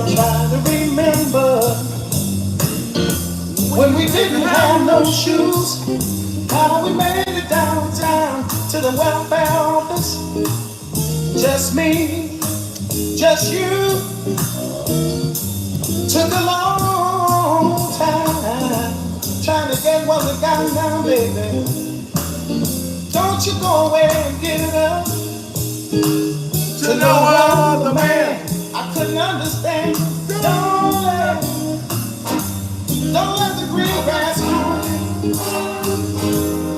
try to remember when we didn't have no shoes, how we made it downtown to the welfare office. Just me, just you. Took a long time trying to get what we got now, baby. Don't you go away and give it up to no other man. I couldn't understand. Don't let the green grass grow.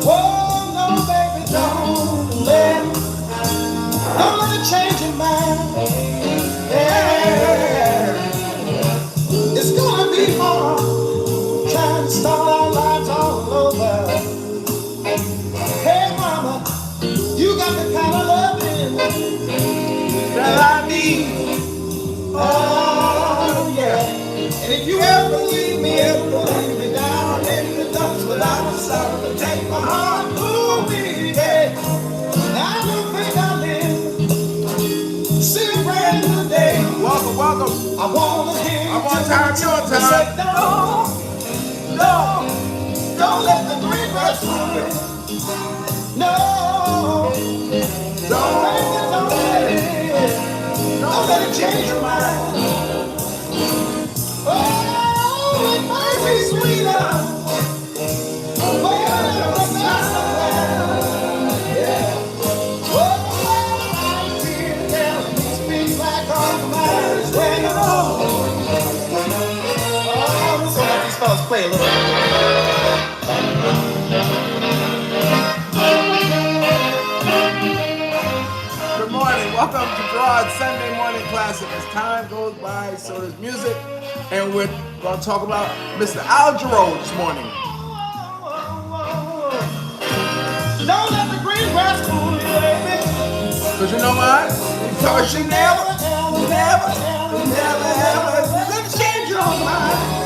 Whoa, no, baby, don't let it change your mind. Yeah. It's gonna be hard trying to start our lives all over. Hey, mama, you got the kind of loving that I need. Oh, yeah. And if you ever leave me down in the dumps without a sound to take my heart, moving, yeah. I don't think I'll live. See a brand new day. Welcome, welcome. I wanna hear I'm on time, you're on time. say, don't let the green grass fool you. No, don't let it change your mind. Oh, it might be sweeter. Well, the yeah. Oh, I feel down. Speak like all the minds when you're old. Oh, so let these fellas play a little bit. Good morning. Welcome to Gerard's Sunday Morning Classic. As time goes by, so does music. And we're going to talk about Mr. Jarreau this morning. Don't let the green grass fool you, baby. Because you know what? Because you never, let it change your mind.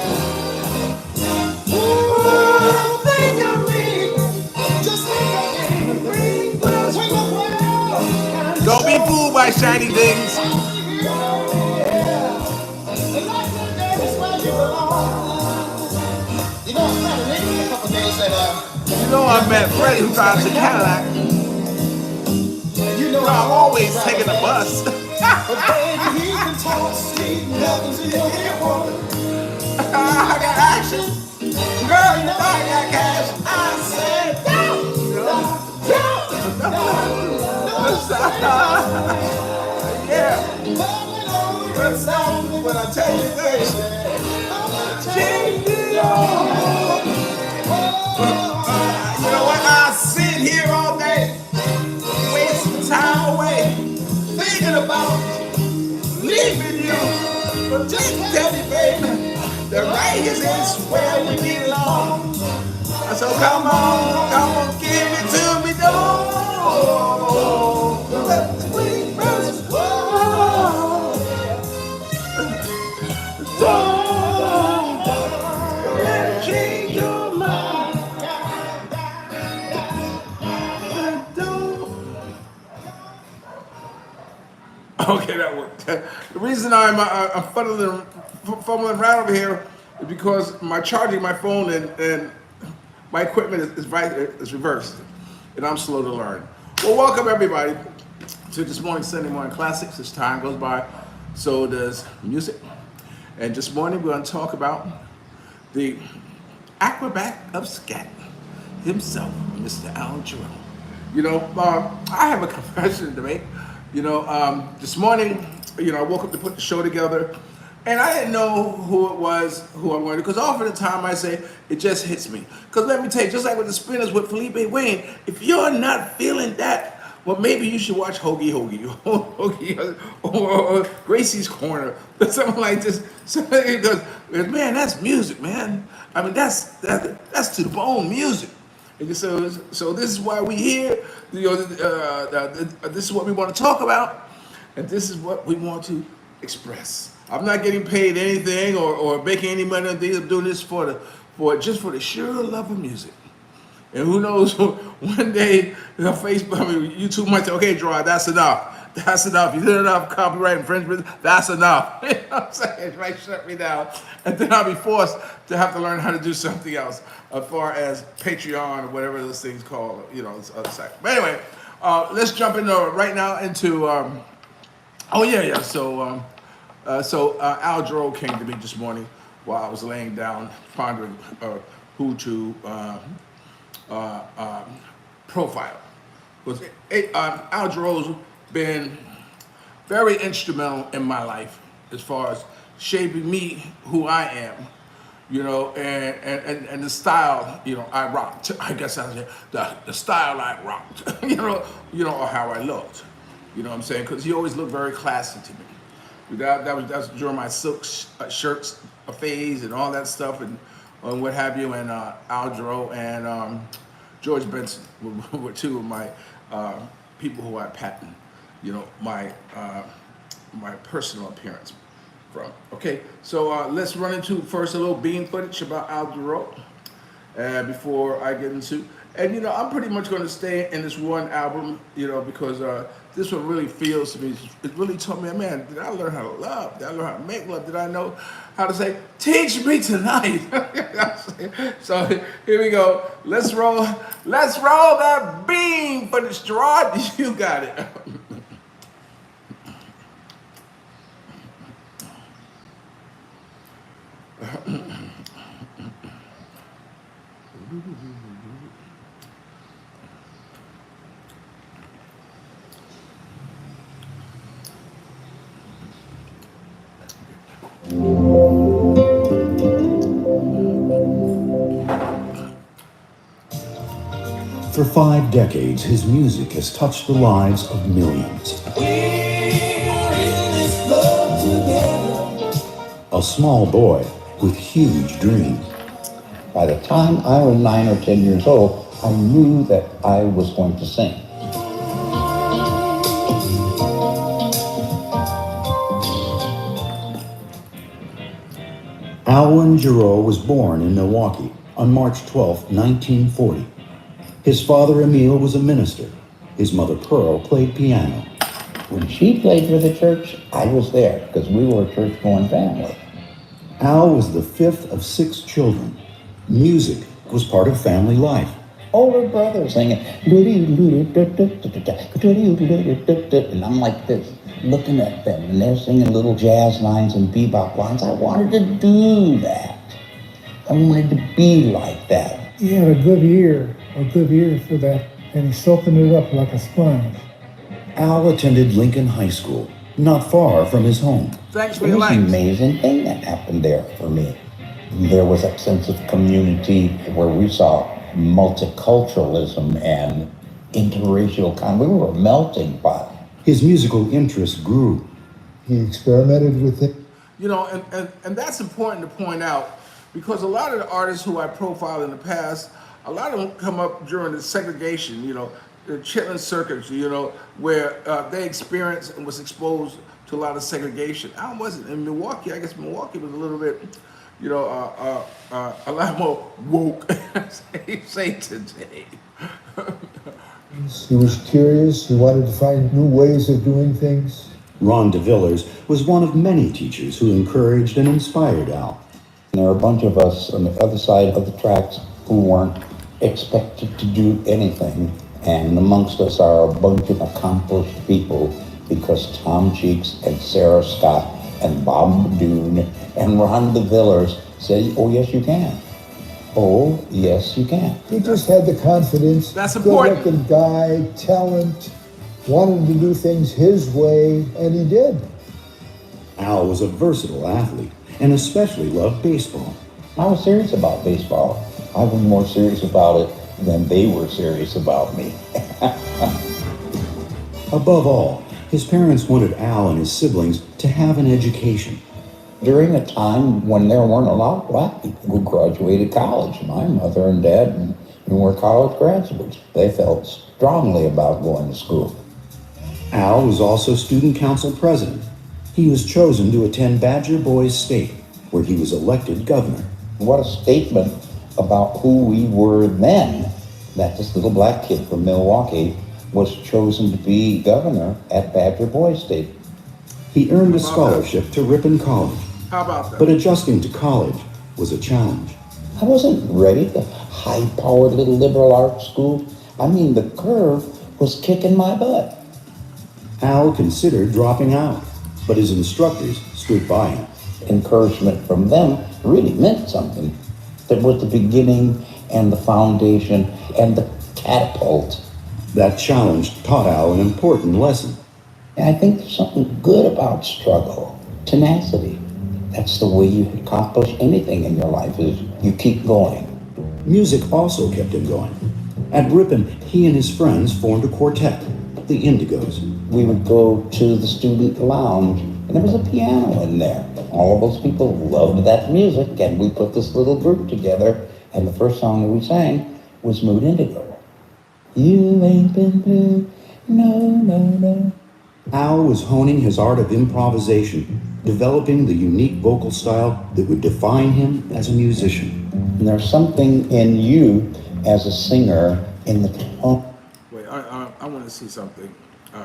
Ooh, think of me. Just think of me. Green grass when the world. Don't be fooled by shiny things. You know, I met a lady a couple days that, You know I met Freddie who drives a Cadillac. you know, I'm always taking the bus. but baby, he can talk sweet nothing to your ear, woman. I got action. Girl, you know I got cash. I said, Yeah. when I tell you things, change it all. You know what? I sit here all day, wasting time away, thinking about leaving you. But just tell me, baby, that right here is where we belong. So come on, give it to me, don't let the green grass grow. Don't let it change your mind. Okay, that worked. The reason I'm fumbling around over here is because my charging my phone and my equipment is reversed, and I'm slow to learn. Well, welcome everybody to this morning's Sunday Morning Classics. As time goes by, so does music. And this morning we're going to talk about the acrobat of scat himself, Mr. Jarreau. You know, I have a confession to make. You know, this morning, I woke up to put the show together, and I didn't know who it was, who I'm going to, because often the time I say, it just hits me. Because let me tell you, just like with the Spinners with Felipe Wayne, if you're not feeling that, well, maybe you should watch Hoagie or Gracie's Corner, or something like this. Somebody goes, man, that's music, man. I mean, that's to the bone music. And so this is why we here. This is what we want to talk about, and this is what we want to express. I'm not getting paid anything or making any money on these. I'm doing this for the sheer love of music. And who knows, one day Facebook, YouTube might say, okay, Gerard, that's enough. That's enough. You did enough copyright infringement. That's enough. You know what I'm saying? It might shut me down. And then I'll be forced to have to learn how to do something else as far as Patreon or whatever those things called, you know, this other site. But anyway, let's jump into right now into, Al Jarreau came to me this morning while I was laying down pondering who to profile. Because Al Jarreau's been very instrumental in my life as far as shaping me who I am, you know, and the style, you know, I rocked. I guess I say the style I rocked, you know, or how I looked, you know what I'm saying? Because he always looked very classy to me. That was during my silk shirts phase and all that stuff and what have you. And Al Jarreau and George Benson were two of my people who I patent, you know, my personal appearance from. Okay, so let's run into first a little bean footage about Al Jarreau before I get into. And you know, I'm pretty much going to stay in this one album, you know, because this one really feels to me. It really told me, man, did I learn how to love? Did I learn how to make love? Did I know how to say, teach me tonight? So here we go. Let's roll that bean footage, Gerard. You got it. For 5 decades, his music has touched the lives of millions. A small boy with huge dreams. By the time I was 9 or 10 years old, I knew that I was going to sing. Alan Jarreau was born in Milwaukee on March 12, 1940. His father, Emile, was a minister. His mother, Pearl, played piano. When she played for the church, I was there because we were a church-going family. Al was the 5th of 6 children. Music was part of family life. Older brother singing, and I'm like this, looking at them, and they're singing little jazz lines and bebop lines. I wanted to do that. I wanted to be like that. He had a good ear for that, and he soaking it up like a sponge. Al attended Lincoln High School, not far from his home. Thanks for It your was an likes. amazing thing that happened there for me. There was a sense of community where we saw multiculturalism and interracial we were a melting pot. His musical interest grew. He experimented with it. You know, and that's important to point out because a lot of the artists who I profiled in the past, a lot of them come up during the segregation, you know, the Chitlin circuits, you know, where they experienced and was exposed to a lot of segregation. I wasn't in Milwaukee. I guess Milwaukee was a little bit, you know, a lot more woke, say today. He was curious. He wanted to find new ways of doing things. Ron DeVillers was one of many teachers who encouraged and inspired Al. And there were a bunch of us on the other side of the tracks who weren't expected to do anything. And amongst us are a bunch of accomplished people because Tom Cheeks and Sarah Scott and Bob Madoon and Ron DeVillers said, oh, yes, you can. Oh, yes, you can. He just had the confidence. That's important. Good-looking guy, talent, wanted to do things his way, and he did. Al was a versatile athlete and especially loved baseball. I was serious about baseball. I was more serious about it than they were serious about me. Above all, his parents wanted Al and his siblings to have an education. During a time when there weren't a lot of black people who graduated college, my mother and dad were college graduates. They felt strongly about going to school. Al was also student council president. He was chosen to attend Badger Boys State, where he was elected governor. What a statement about who we were then, that this little black kid from Milwaukee was chosen to be governor at Badger Boys State. He earned a scholarship to Ripon College, How about that? but adjusting to college was a challenge. I wasn't ready for high-powered little liberal arts school. I mean, the curve was kicking my butt. Al considered dropping out, but his instructors stood by him. Encouragement from them really meant something. That was the beginning and the foundation and the catapult. That challenge taught Al an important lesson. And I think there's something good about struggle, tenacity. That's the way you accomplish anything in your life, is you keep going. Music also kept him going. At Ripon, he and his friends formed a quartet, the Indigos. We would go to the student lounge, and there was a piano in there. All of those people loved that music, and we put this little group together, and the first song that we sang was Mood Indigo. You ain't been blue, no, no, no. Al was honing his art of improvisation, developing the unique vocal style that would define him as a musician. And there's something in you as a singer in the tone. Wait, I want to see something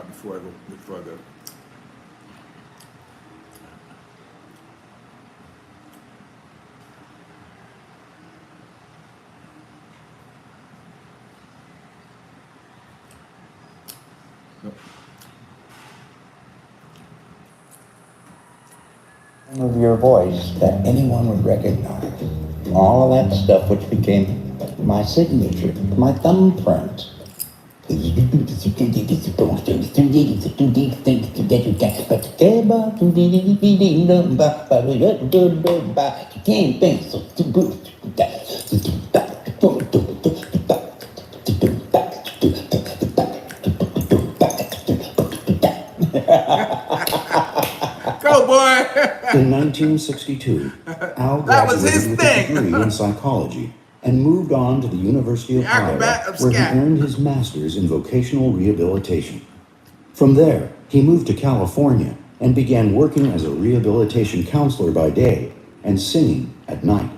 before I go further. Of your voice that anyone would recognize. All of that stuff which became my signature, my thumbprint. Go, boy! In 1962, Al That was graduated his with thing. a degree in psychology and moved on to the University of The Iowa, acrobat of where he scat. earned his master's in vocational rehabilitation. From there, he moved to California and began working as a rehabilitation counselor by day and singing at night.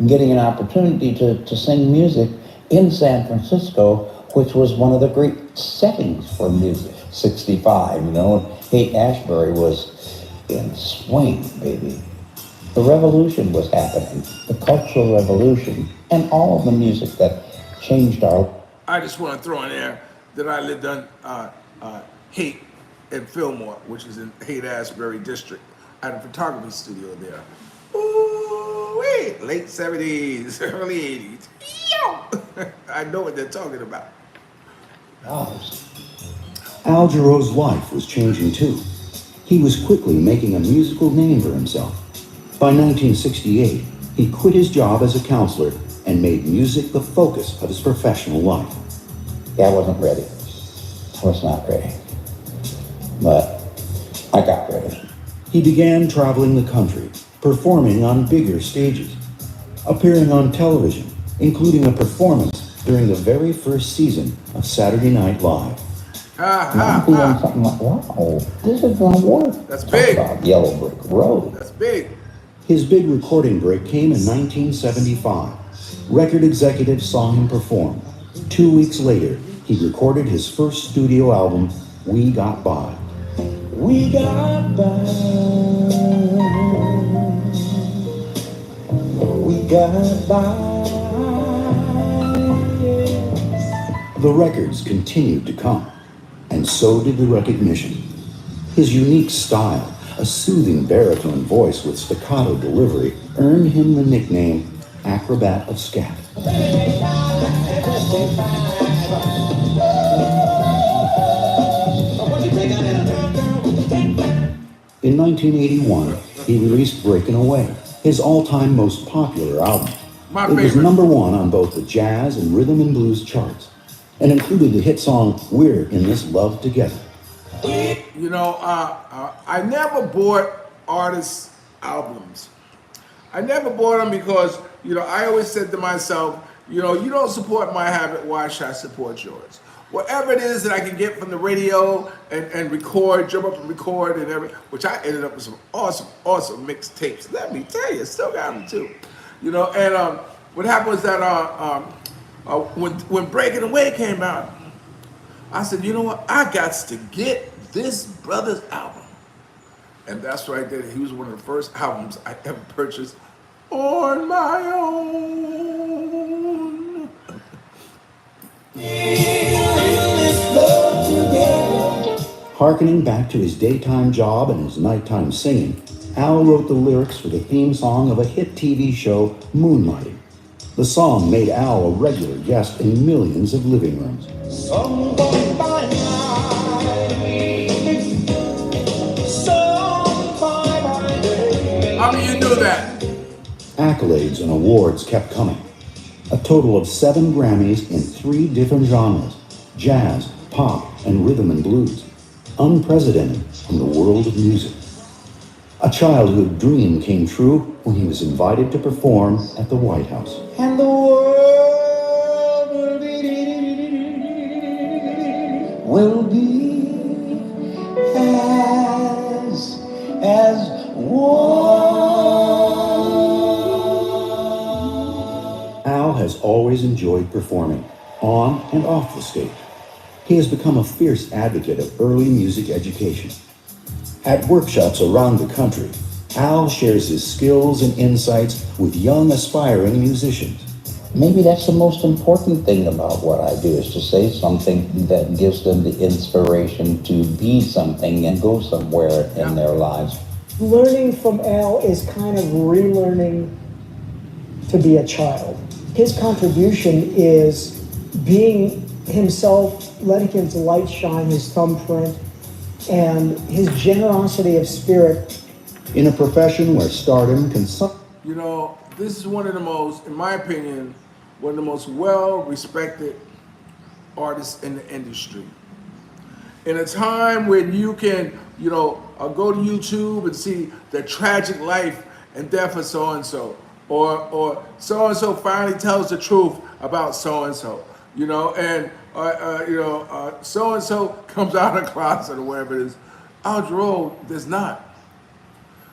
Getting an opportunity to sing music in San Francisco, which was one of the great settings for music. 65, you know, Haight-Ashbury was in swing, baby. The revolution was happening, the cultural revolution, and all of the music that changed our... I just want to throw in there that I lived on Haight and Fillmore, which is in Haight-Ashbury district. I had a photography studio there. Ooh, wait, late 70s, early 80s. Yo! I know what they're talking about. Al Jarreau's life was changing too. He was quickly making a musical name for himself. By 1968, he quit his job as a counselor and made music the focus of his professional life. Yeah, I wasn't ready. I was not ready. But I got ready. He began traveling the country, performing on bigger stages, appearing on television, including a performance during the very first season of Saturday Night Live. I'm feeling something like, wow, this is gonna work. That's Talk big. about Yellow Brick Road. That's big. His big recording break came in 1975. Record executives saw him perform. 2 weeks later, he recorded his first studio album, We Got By. We got by. We got by. The records continued to come, and so did the recognition. His unique style, a soothing baritone voice with staccato delivery, earned him the nickname Acrobat of Scat. In 1981, he released Breakin' Away, his all-time most popular album. My It was favorite. number one on both the jazz and rhythm and blues charts, and included the hit song We're in This Love Together. You know, I never bought artists' albums. I never bought them because, you know, I always said to myself, you know, you don't support my habit, why should I support yours? Whatever it is that I can get from the radio and record, jump up and record and everything, which I ended up with some awesome mixtapes. Let me tell you, still got them too. You know, and what happened was that when Breaking Away came out, I said, you know what? I got to get this brother's album. And that's what I did. He was one of the first albums I ever purchased on my own. Harkening back to his daytime job and his nighttime singing, Al wrote the lyrics for the theme song of a hit TV show, Moonlighting. The song made Al a regular guest in millions of living rooms. How do you know that? Accolades and awards kept coming. A total of 7 Grammys in 3 different genres: jazz, pop, and rhythm and blues. Unprecedented in the world of music. A childhood dream came true when he was invited to perform at the White House. And the world will be as one. Al has always enjoyed performing, on and off the stage. He has become a fierce advocate of early music education. At workshops around the country, Al shares his skills and insights with young aspiring musicians. Maybe that's the most important thing about what I do, is to say something that gives them the inspiration to be something and go somewhere in their lives. Learning from Al is kind of relearning to be a child. His contribution is being himself, letting his light shine, his thumbprint, and his generosity of spirit. In a profession where stardom can... You know, this is one of the most, in my opinion, one of the most well-respected artists in the industry. In a time when you can, you know, go to YouTube and see the tragic life and death of so-and-so, or so-and-so finally tells the truth about so-and-so, you know, and so-and-so comes out of the closet or wherever it is. Al Jarreau does not.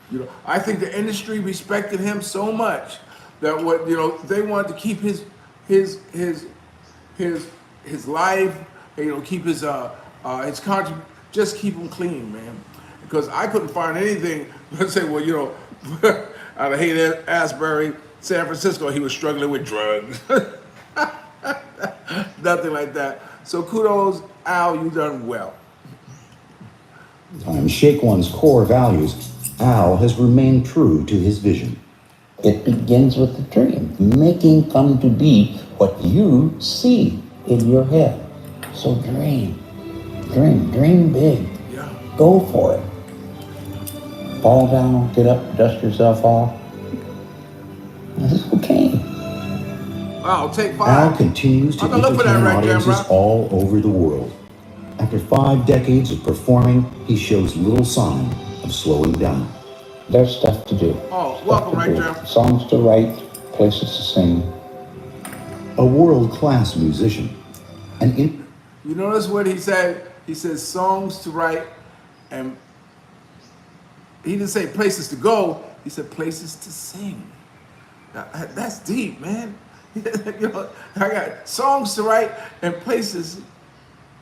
You know, I think the industry respected him so much that they wanted to keep his life, keep his contribution, just keep him clean, man. Because I couldn't find anything. Let's say, well, out of Haight-Ashbury, San Francisco, he was struggling with drugs. Nothing like that. So kudos, Al, you done well. Shake one's core values, Al has remained true to his vision. It begins with the dream, making come to be what you see in your head. So dream big. Yeah. Go for it. Fall down, get up, dust yourself off. It's okay. Wow, take 5. Al continues to I'm gonna look for that entertain right audiences there, bro. all over the world. After 5 decades of performing, he shows little sign of slowing down. There's stuff to do. Oh, welcome, right, Jim. Songs to write, places to sing. A world-class musician. You notice what he said? He says songs to write, and he didn't say places to go. He said places to sing. Now, that's deep, man. I got songs to write and places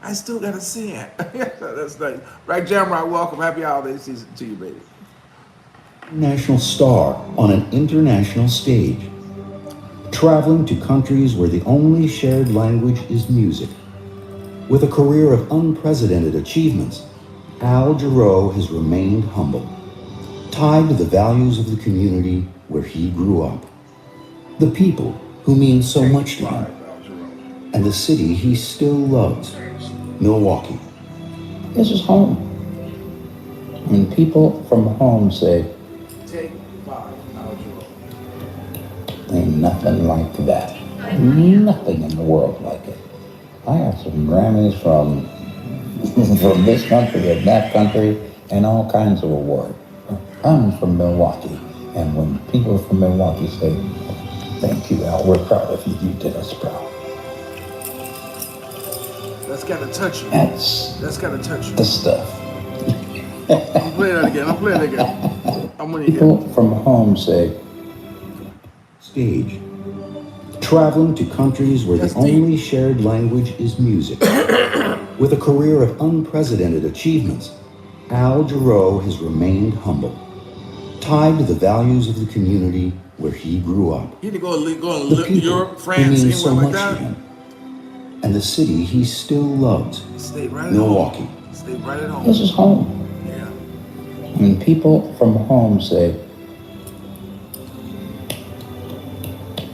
I still gotta sing it. That's nice. Right, Gerard, welcome. Happy holiday season to you, baby. National star on an international stage. Traveling to countries where the only shared language is music. With a career of unprecedented achievements, Al Jarreau has remained humble, tied to the values of the community where he grew up. The people who mean so much to him, and the city he still loves, Milwaukee. This is home. When people from home say, Take 5, Al Jarreau. ain't nothing like that. Nothing in the world like it. I have some Grammys from this country and that country and all kinds of awards. I'm from Milwaukee, and when people from Milwaukee say, thank you, Al, we're proud of you, you did us proud. That's gotta touch you. That's gotta touch you. the stuff. I'm playing that again. I'm playing it again. I'm gonna hear. People from home say, Stage. Traveling to countries where That's the deep. only shared language is music. With a career of unprecedented achievements, Al Jarreau has remained humble, tied to the values of the community where he grew up. You need to go The to people Europe, who France, mean so anywhere like much to that. him, and the city he still loves, Stay right at Milwaukee. home. Stay right at home. This is home. Yeah. When people from home say,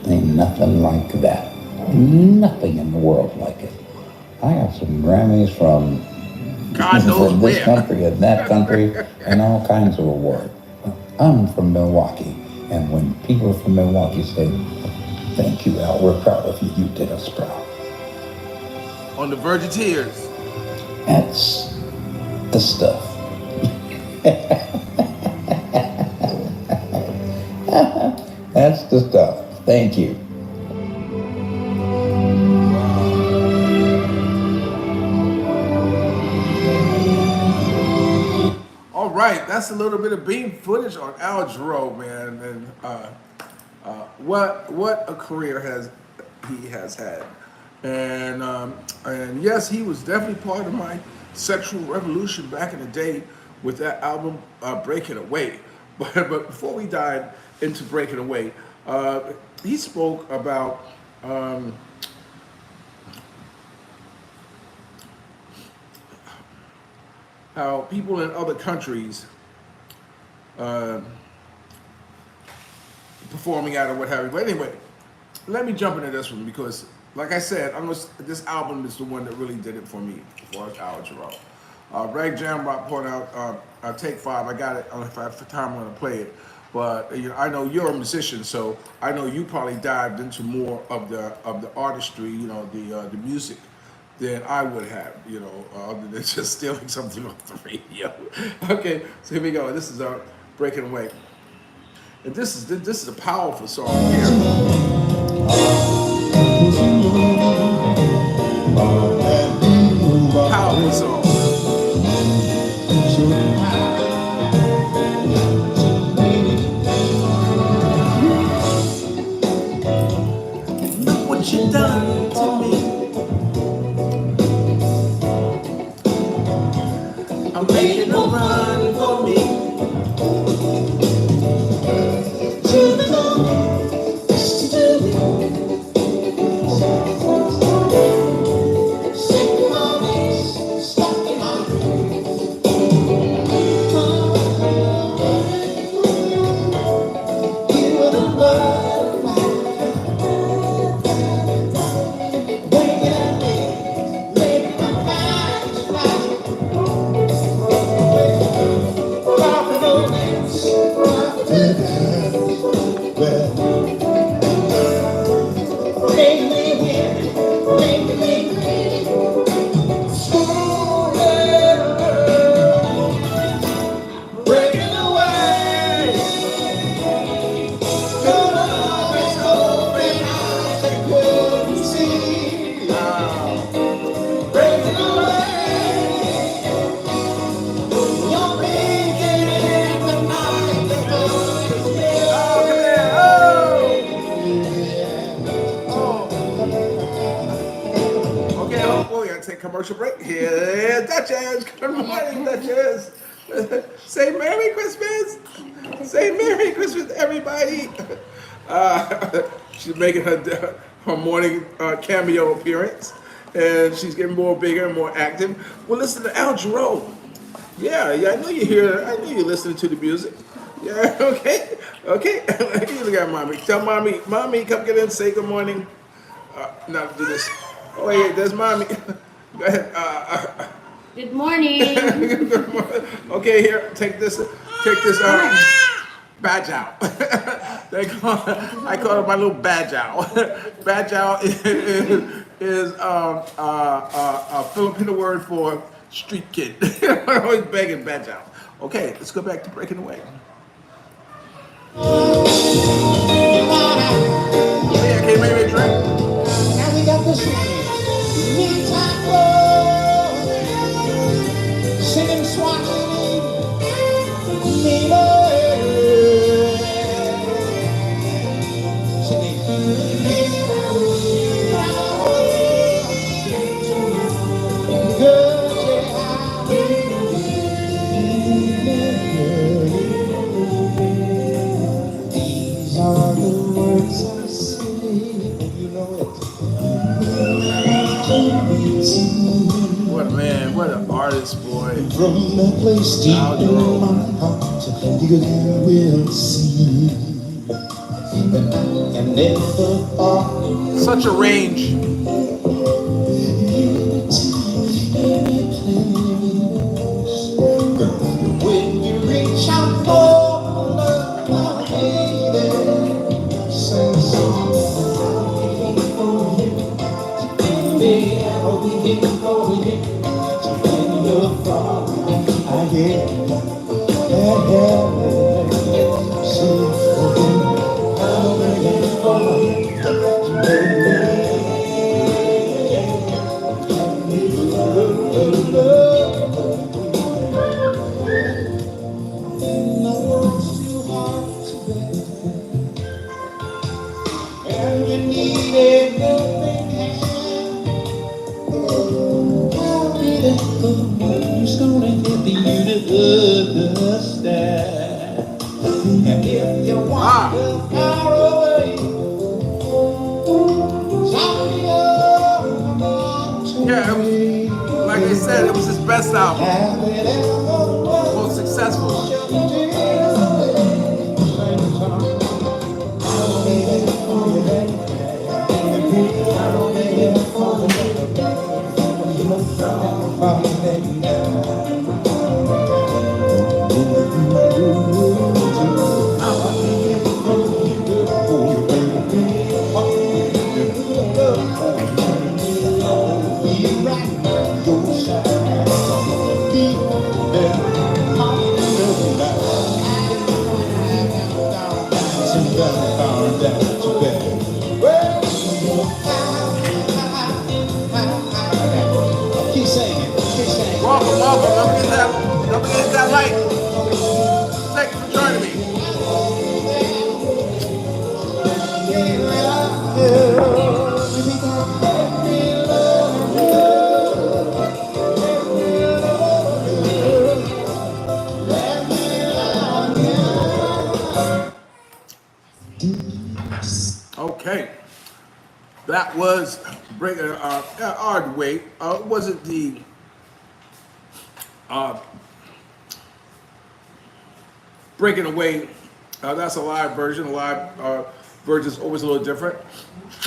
ain't nothing like that. Nothing in the world like it. I got some Grammys from God knows from this where. country and that country and all kinds of awards. I'm from Milwaukee, and when people from Milwaukee say, thank you, Al, we're proud of you, you did us proud. On the verge of tears. That's the stuff. That's the stuff. Thank you. All right, that's a little bit of beam footage on Al Jarreau, man, and what a career he has had, and yes, he was definitely part of my sexual revolution back in the day with that album Breaking Away. But before we dive into Breaking Away, he spoke about how people in other countries performing at or what have you. But anyway, let me jump into this one because, like I said, this album is the one that really did it for me, as far as Al Jarreau. Rag Jamrock pointed out Take 5. I got it. If I have time, I'm going to play it. But you know, I know you're a musician, so I know you probably dived into more of the artistry, you know, the music, than I would have, you know, other than just stealing something off the radio. Okay, so here we go. This is Breaking Away, and this is a powerful song here. Powerful song. Look what you done to me. I'm making a run for me. To the moon, to the moon. Sick mommies, stuck in my you were the love of my waking me, making my mind right. Commercial break. Here, Duchess. Good morning, Duchess. Say Merry Christmas. Say Merry Christmas, everybody. She's making her morning cameo appearance, and she's getting more bigger and more active. Well, listen to Al Jarreau. Yeah, I know you hear. I know you're listening to the music. Yeah, okay. You look at mommy. Tell mommy, come get in, say good morning. Now do this. Oh wait, there's mommy. Go ahead. Good morning. Okay, here, take this badge out. I call it my little badge out. Badge out is a Filipino word for street kid. I'm always begging badge out. Okay, let's go back to Breaking Away. Oh yeah, can you make me a drink? Now we got this one. Singing Swahili, singing. Girl, from the place deep in my heart, you will see that I am never far. Such a range. When you reach out for love, my baby, sing a song. Baby, I'll be here for you. So when you're far, I get see for you. I'll be here for you. And you need everything. I'll be there for you. Who's gonna help you to understand? And if you want to far away, Yeah, it was, like I said, it was his best album. Most successful. Keep singing, keep singing. Welcome, welcome. Don't forget that light. Thank you for joining me. Okay, that was breaking Odd Way. It wasn't the Breaking Away. That's a live version. A live version is always a little different.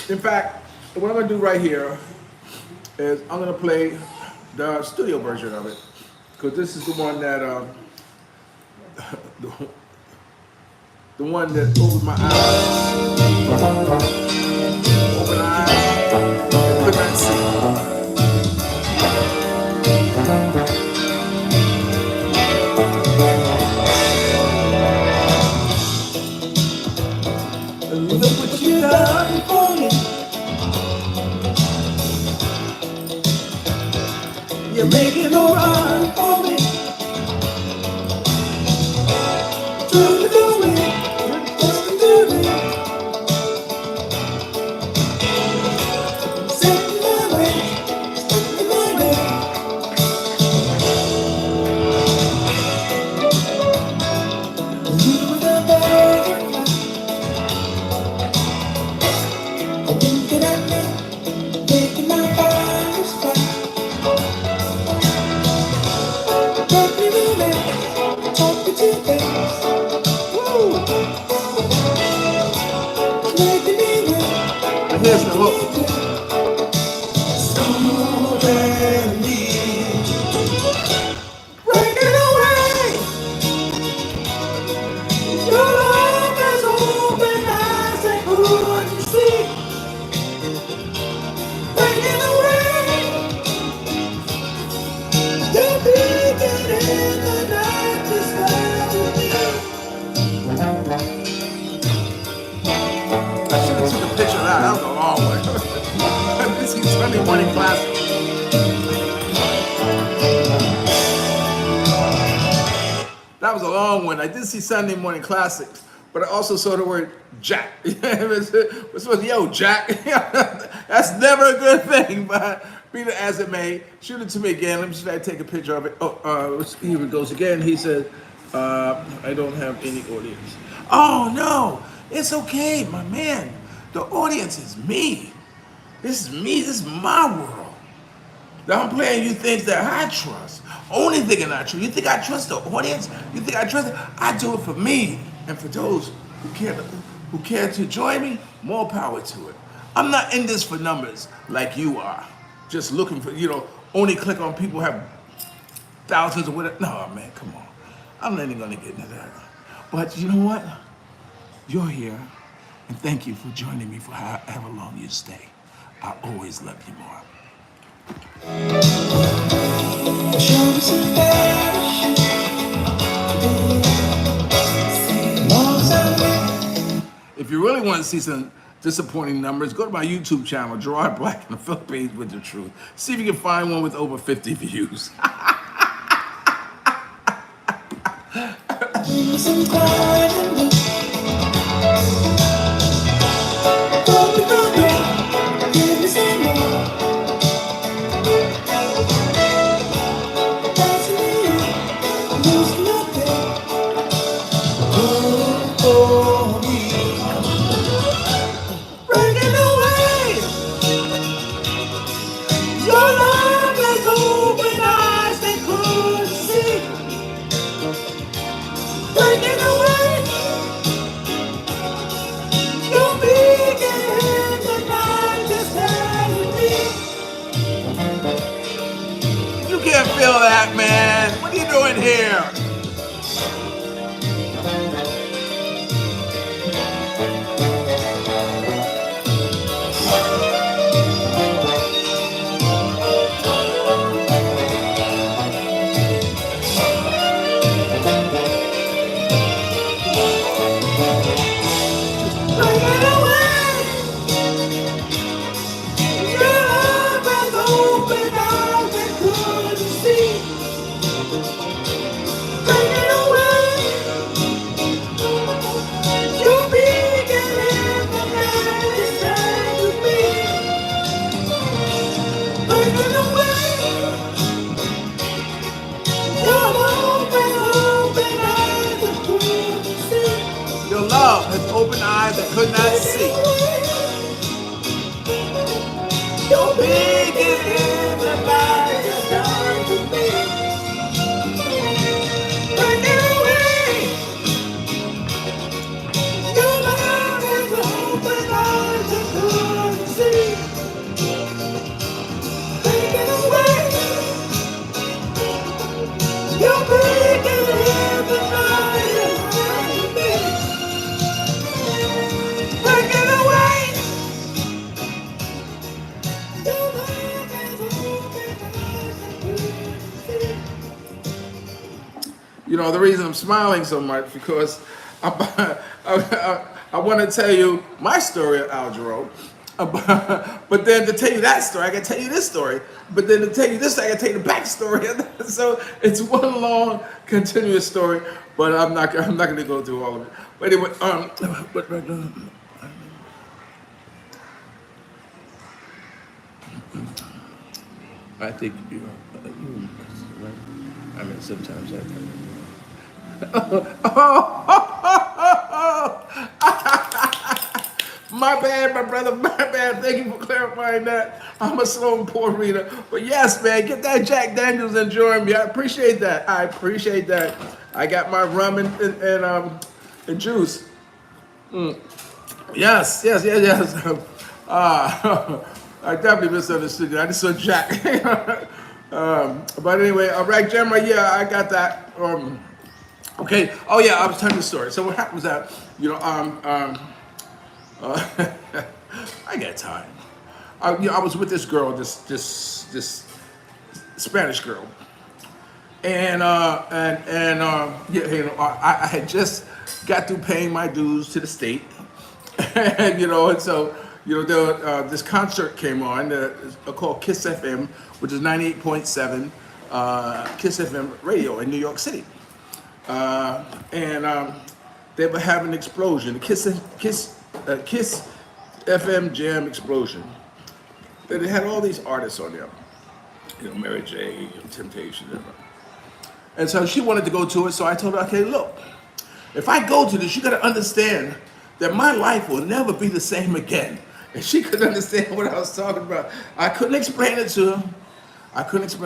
In fact, what I'm gonna do right here is I'm gonna play the studio version of it, because this is the one that the one that opened my eyes. Open eyes, could not see. Look what you done for me. You're making a run for me. Do it, do it, just do it. Set my way, set my way. You were the very thinking at me, making my eyes fly. Let me relax, talk to you things. Woo! Making me wait. Here's the hook. Slowly breaking away. Your love has opened eyes and couldn't see. Breaking away. You're breathing in the night to start with me. I should have took a picture of that. That was a long one. This is Sunday morning classic. That was a long one. I did see Sunday morning classics, but I also saw the word Jack. It's supposed to, yo, Jack. That's never a good thing, but be it as it may, shoot it to me again. Let me see if I take a picture of it. Oh, here it goes again. He said, I don't have any audience. Oh, no, it's okay, my man. The audience is me. This is me. This is my world. Now I'm playing you things that I trust. only thinking I trust. You think I trust the audience? You think I trust it? I do it for me and for those who care to join me. More power to it. I'm not in this for numbers like you are. Just looking for, only click on people who have thousands of whatever. No, man, come on. I'm not even gonna get into that. But you know what? You're here, and thank you for joining me for however long you stay. I always love you more. If you really want to see some disappointing numbers, go to my YouTube channel, Gerard Black in the Philippines with the Truth. See if you can find one with over 50 views. You can't feel that, man. What are you doing here? Your love has opened eyes that could not see. You're big in the light that's done to me. Breaking away. Your love has opened eyes that couldn't see. Breaking away. You're big in the light that's done to me. Breaking away. Your love has opened eyes that couldn't see. The reason I'm smiling so much because I want to tell you my story of Jarreau. But then to tell you that story, I can tell you this story. But then to tell you this, I can tell you the backstory. So it's one long, continuous story. But I'm not going to go through all of it. But anyway, I think you right. I mean, sometimes I. My bad, my brother, my bad. Thank you for clarifying that. I'm a slow and poor reader. But yes, man, get that Jack Daniels and join me. I appreciate that. I got my rum and juice. Yes. I definitely misunderstood you. I just saw Jack. But anyway, right, Gemma, yeah, I got that. Okay. Oh yeah, I was telling the story. So what happened was that, I got time. I was with this girl, this Spanish girl, and I had just got through paying my dues to the state, and so this concert came on called Kiss FM, which is 98.7 Kiss FM radio in New York City, and they were having an explosion, Kiss FM Jam explosion. And they had all these artists on there, Mary J, Temptation, and so she wanted to go to it. So I told her, okay, look, if I go to this, you got to understand that my life will never be the same again. And she couldn't understand what I was talking about. I couldn't explain it to her.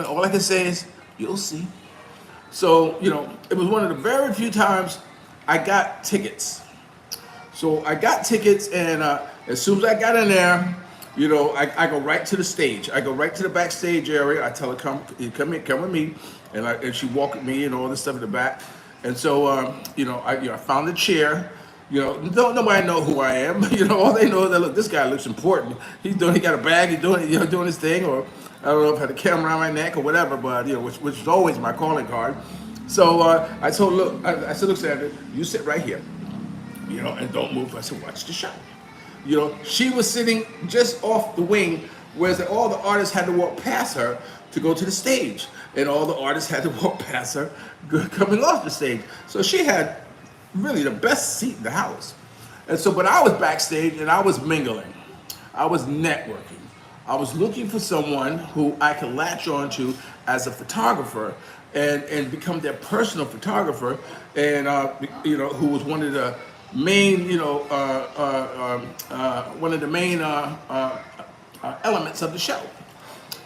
All I could say is, You'll see. So, it was one of the very few times I got tickets. So I got tickets, and as soon as I got in there, I go right to the stage. I go right to the backstage area. I tell her, come with me, and she walked with me and all this stuff in the back. And so, I found a chair. Don't nobody know who I am. All they know is that, look, this guy looks important. He got a bag. He's doing his thing, or I don't know if I had a camera around my neck or whatever. But which is always my calling card. So I told, look, I said, look, Sandra, you sit right here, and don't move. I said, watch the show. She was sitting just off the wing, whereas all the artists had to walk past her to go to the stage, and all the artists had to walk past her coming off the stage. So she had really the best seat in the house. And so, but I was backstage and I was mingling. I was networking. I was looking for someone who I could latch on to as a photographer and become their personal photographer, and who was one of the main, elements of the show.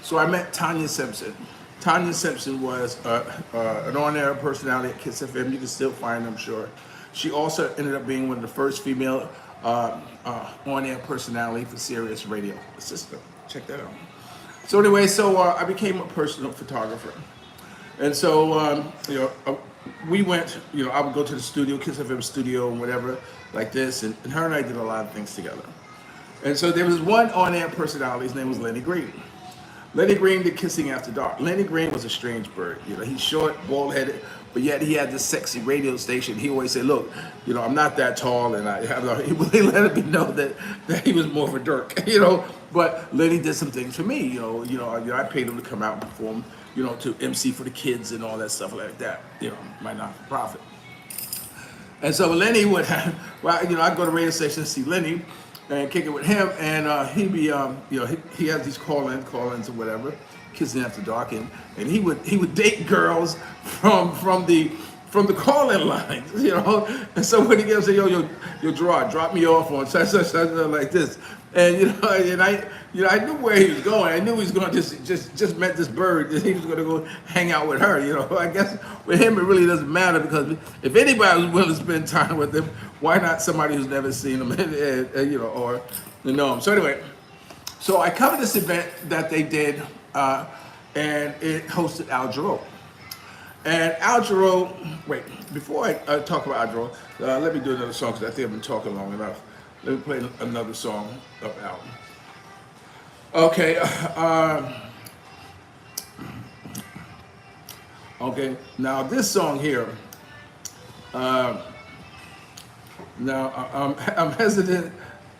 So I met Tanya Simpson. Tanya Simpson was an on-air personality at Kiss FM. You can still find her, I'm sure. She also ended up being one of the first female on-air personality for Sirius Radio. Sister, check that out. So anyway, I became a personal photographer. And so, we went, I would go to the studio, Kiss FM studio and whatever, like this, and her and I did a lot of things together. And so there was one on-air personality, his name was Lenny Green. Lenny Green did Kissing After Dark. Lenny Green was a strange bird. He's short, bald-headed, but yet he had this sexy radio station. He always said, look, I'm not that tall, and he really let me know that he was more of a jerk, But Lenny did some things for me, I paid him to come out and perform, to MC for the kids and all that stuff like that, my not-for-profit. And so Lenny would, I'd go to radio station to see Lenny and kick it with him, and he'd be, he had these call-ins or whatever, Kissing After Dark, and he would date girls from the call-in lines, And so when he gets say, yo, Gerard, drop me off on such like this, and I knew where he was going. I knew he was going to just met this bird, and he was going to go hang out with her. I guess with him it really doesn't matter, because if anybody was willing to spend time with him, why not somebody who's never seen him, or know him? So anyway, so I covered this event that they did, and it hosted Al Jarreau. And Al Jarreau, wait, before I talk about Al Jarreau, let me do another song, because I think I've been talking long enough. Let me play another song of Al. Okay, okay, now this song here, now I'm hesitant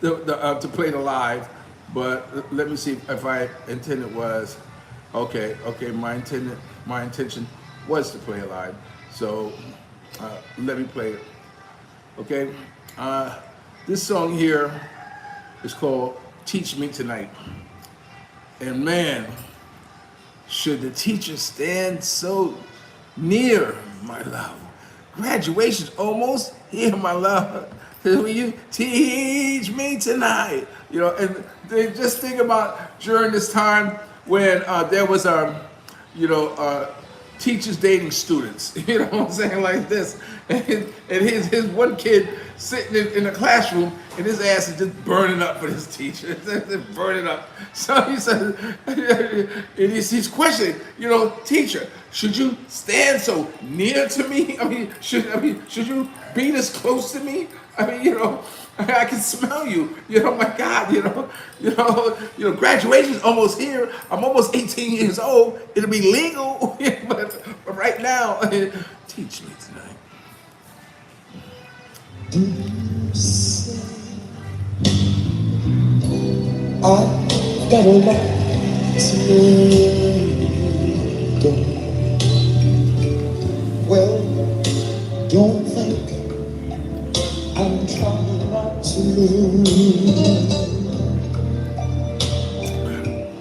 to play it live, but let me see if I intended was, okay, my intention was to play it live, so let me play it, okay? This song here is called Teach Me Tonight. And man, should the teacher stand so near, my love. Graduation's almost here, my love. Will you teach me tonight? And they just think about during this time when there was teachers dating students, what I'm saying, like this, and his one kid sitting in the classroom, and his ass is just burning up for this teacher, just burning up. So he says, and he's questioning, teacher, should you stand so near to me? Should you be this close to me? I can smell you. My God, graduation's almost here. I'm almost 18 years old. It'll be legal, but right now, teach me tonight. I've got a lot to go. Well, don't think I'm trying not to lose.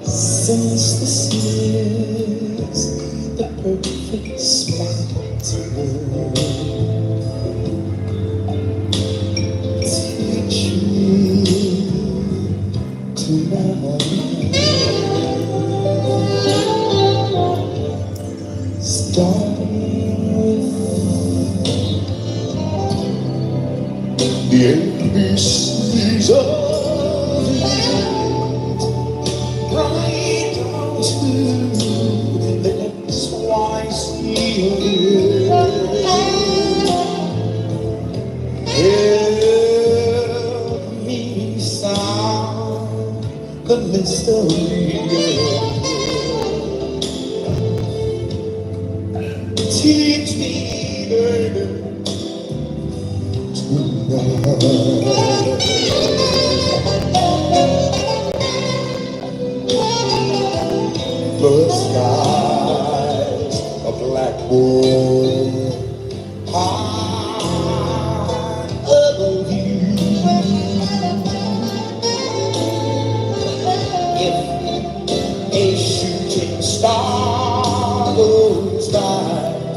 Since this is the perfect spot to lose. Teach me tonight. ABCs of right down to the XYZ. Help me solve the mystery. Teach me, baby, the skies a blackboard high above you. If a shooting star goes by,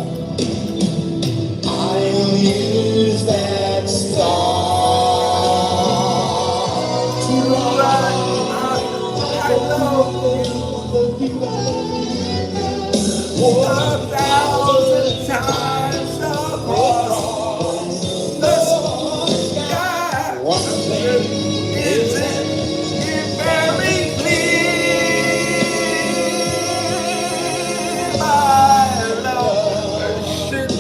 I'll use that star to ride. I love you 1,000 times across the sky. One thing is very clear, my love should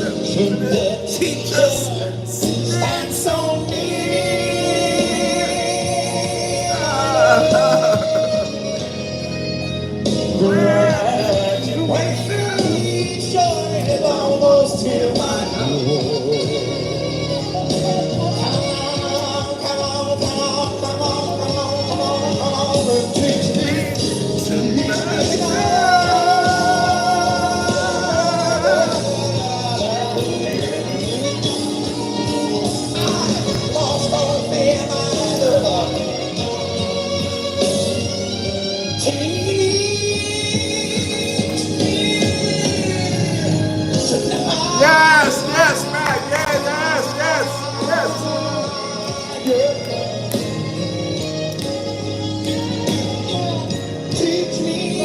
teach us stand so near. Graduation is almost here, my Yes, yes, man, yeah, yes, yes, yes. Teach me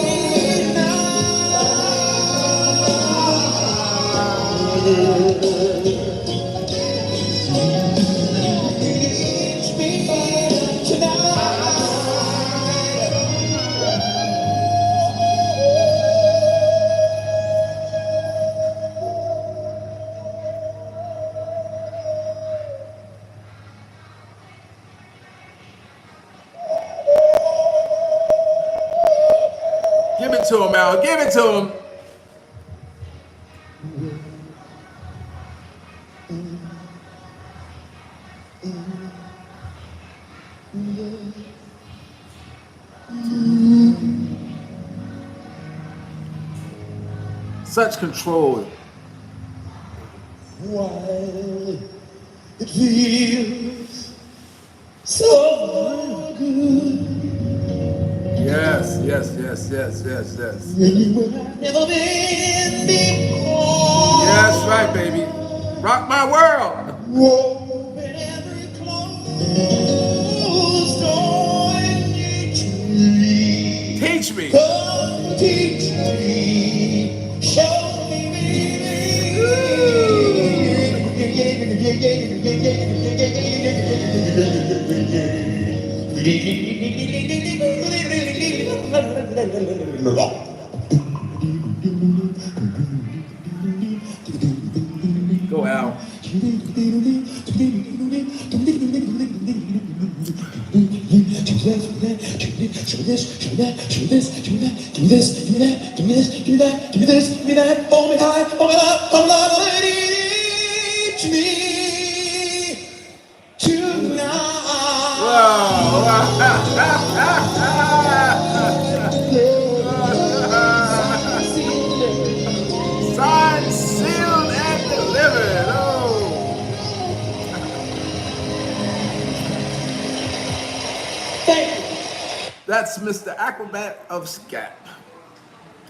Give it to him, Al. Give it to him. Such control. Why it feels so good. Yes, yes, yes, yes, yes, yes. Never been before. Yes, right, baby. Rock my world. Open every closed door and teach me. Teach me. Come teach me. Show me, Go out. Teach me tonight. Signed, sealed, and delivered. Oh. Thank you. That's Mr. Acrobat of Scat,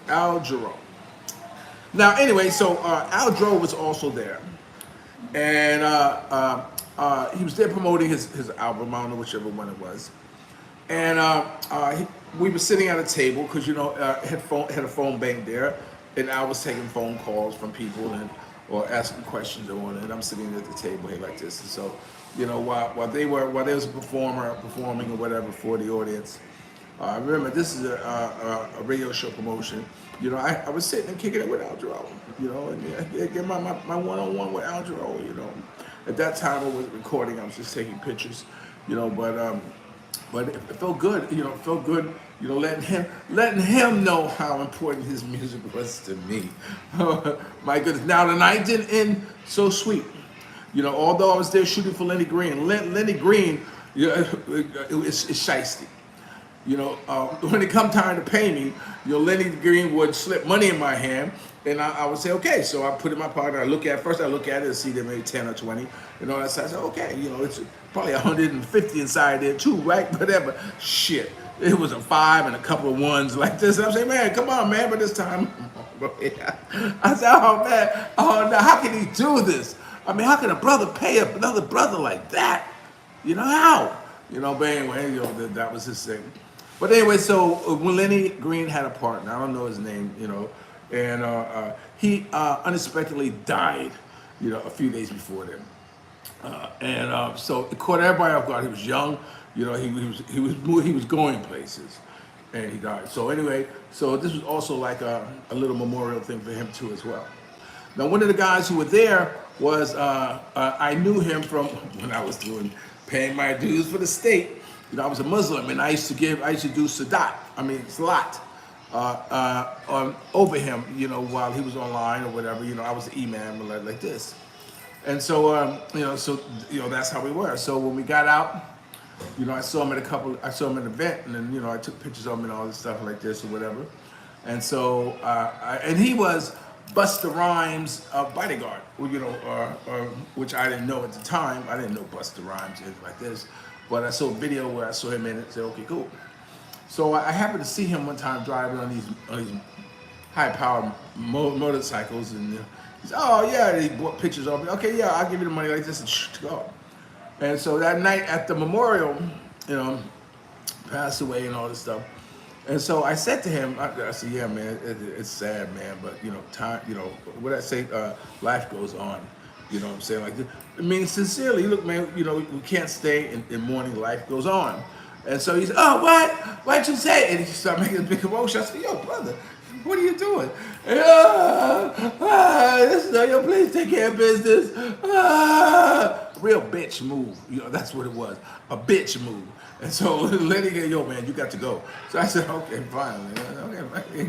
Al Jarreau. Now, anyway, so Al Jarreau was also there, and he was there promoting his album. I don't know whichever one it was, and we were sitting at a table because had a phone bank there, and I was taking phone calls from people and or asking questions on it. And I'm sitting at the table here like this. And so, while they was performing or whatever for the audience, remember this is a radio show promotion. I was sitting and kicking it with Al Jarreau, and get my one-on-one with Al Jarreau, At that time I wasn't recording, I was just taking pictures, but it felt good, it felt good, letting him know how important his music was to me. My goodness. Now the night didn't end so sweet. Although I was there shooting for Lenny Green. Lenny Green, it's shiesty. When it come time to pay me, Lenny Green would slip money in my hand, and I would say, okay. So I put it in my pocket. I look at it and see there maybe 10 or 20. I said, okay, it's probably 150 inside there too, right? Whatever. Shit. It was a 5 and a couple of ones like this. And I'm saying, man, come on, man. But this time, I said, oh man, no, how can he do this? I mean, how can a brother pay another brother like that? How? But anyway, that was his thing. But anyway, so when Lenny Green had a partner, I don't know his name, and he unexpectedly died, a few days before then. So it caught everybody off guard. He was young, he was going places, and he died. So anyway, so this was also like a little memorial thing for him too as well. Now, one of the guys who were there was I knew him from when I was paying my dues for the state. I was a Muslim, and I used to do salat over him, while he was online or whatever. I was the imam like this. And so, that's how we were. So when we got out, I saw him at an event, and then, I took pictures of him and all this stuff like this or whatever. And so, and he was Busta Rhymes' bodyguard, which I didn't know at the time. I didn't know Busta Rhymes is like this, but I saw a video where I saw him in it and said, okay, cool. So I happened to see him one time driving on these high-powered motorcycles, and he said, oh yeah, he bought pictures of me. Okay, yeah, I'll give you the money like this, and go. And so that night at the memorial, passed away and all this stuff. And so I said to him, I said, yeah, man, it's sad, man, but time, what I say, life goes on. You know what I'm saying? Like, I mean, sincerely, look, man, we can't stay in mourning. Life goes on. And so he said, oh, what? Why'd you say it? And he started making a big commotion. I said, yo, brother, what are you doing? And, please take care of business. Real bitch move. That's what it was. A bitch move. And so Lenny said, yo, man, you got to go. So I said, okay, fine, man. Okay,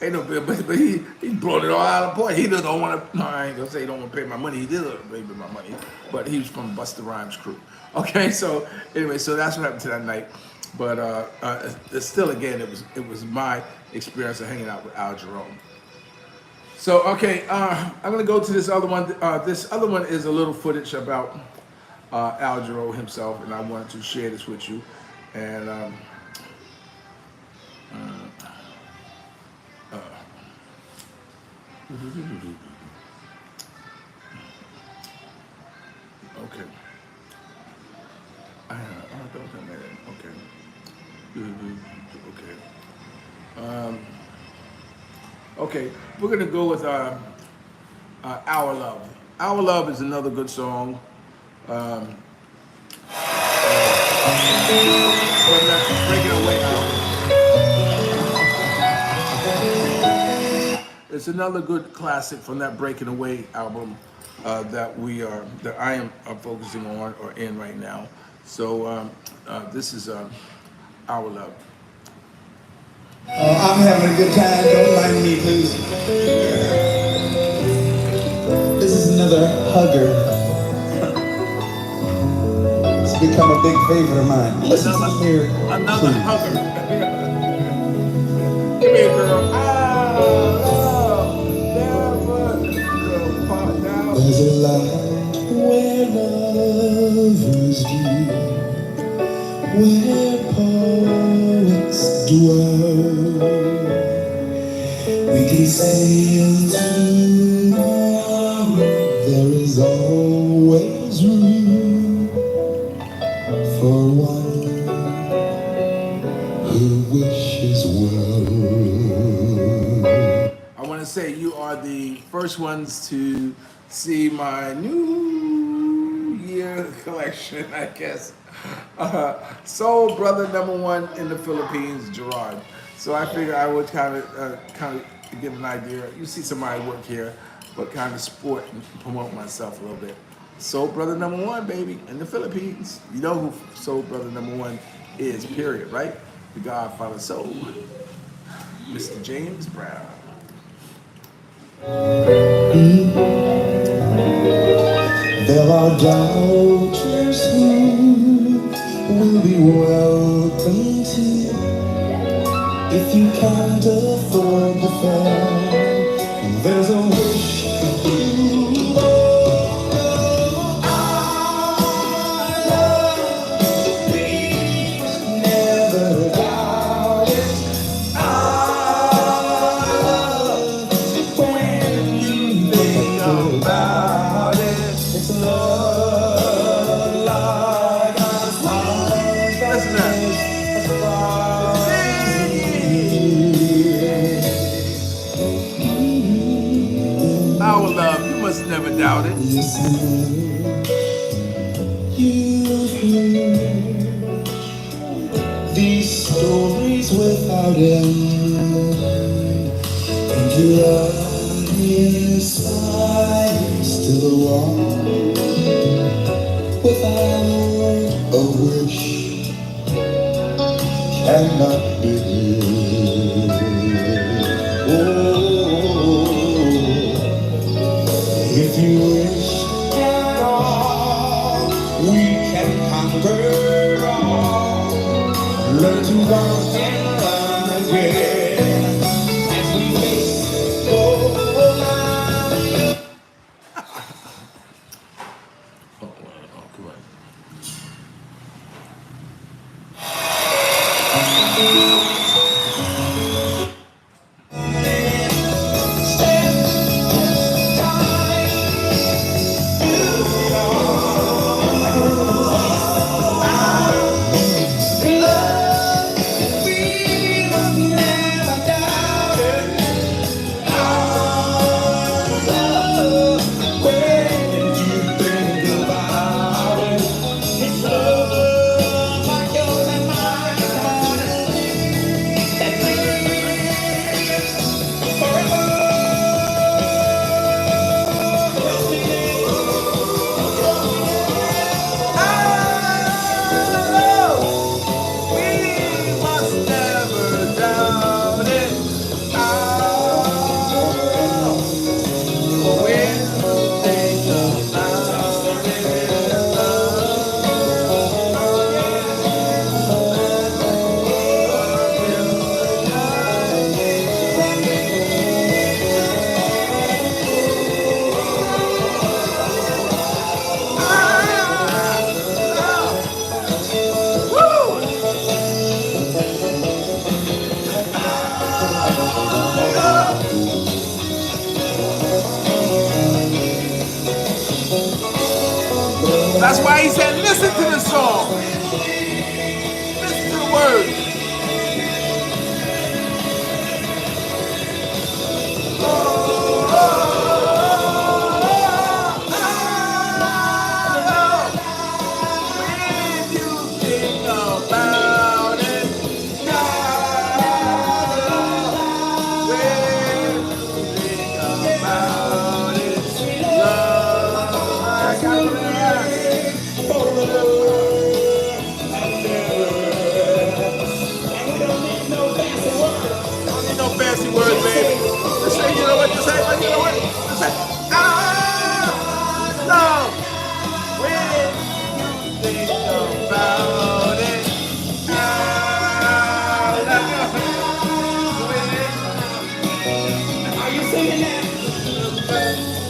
ain't no bill, but he's blown it all out of point. He don't want to, no, I ain't going to say he don't want to pay my money. He did pay me my money, but he was from Busta Rhymes' crew. Okay, so anyway, so that's what happened to that night. But still, again, it was my experience of hanging out with Al Jarreau. So, okay, I'm going to go to this other one. This other one is a little footage about Al Jarreau himself, and I wanted to share this with you. And okay. Okay, we're gonna go with Our Love. Our Love is another good song. Breaking Away album. It's another good classic from that Breaking Away album that I am focusing on or in right now. So this is Our Love. I'm having a good time, don't mind me, please. This is another hugger. It's become a big favorite of mine. Listen to the lyric. Another hugger. Give me a girl. There's a light where lovers meet, where poets dwell. We can sail tomorrow. There is always room for one who wishes well. I want to say you are the first ones to see my New Year collection, I guess. Soul Brother #1 in the Philippines, Gerard. So I figured I would kind of give an idea. You see some of my work here, but kind of support and promote myself a little bit. Soul Brother #1, baby, in the Philippines. You know who Soul Brother #1 is, period, right? The Godfather Soul, Mr. James Brown. There are doubters who will be welcome to if you can't afford the fare. There's a wish. Ooh, oh, our love, we never doubt it. Our love, when you think about it, it's love like a smile. Listen to that. Our love, you must never doubt it. You've heard these stories without end, and your love inside still warm without a wish cannot be. Oh, if you wish at all, we can conquer all. Learn to walk and learn again as we face life. Oh, come on. That's why he said, listen to the song. Listen to the words. When you think about it, when you think about it, love, I got no fancy words, baby. Just say, you know what? Just say, you know what? Just say, I love when you think about it. I love when. Are you singing that?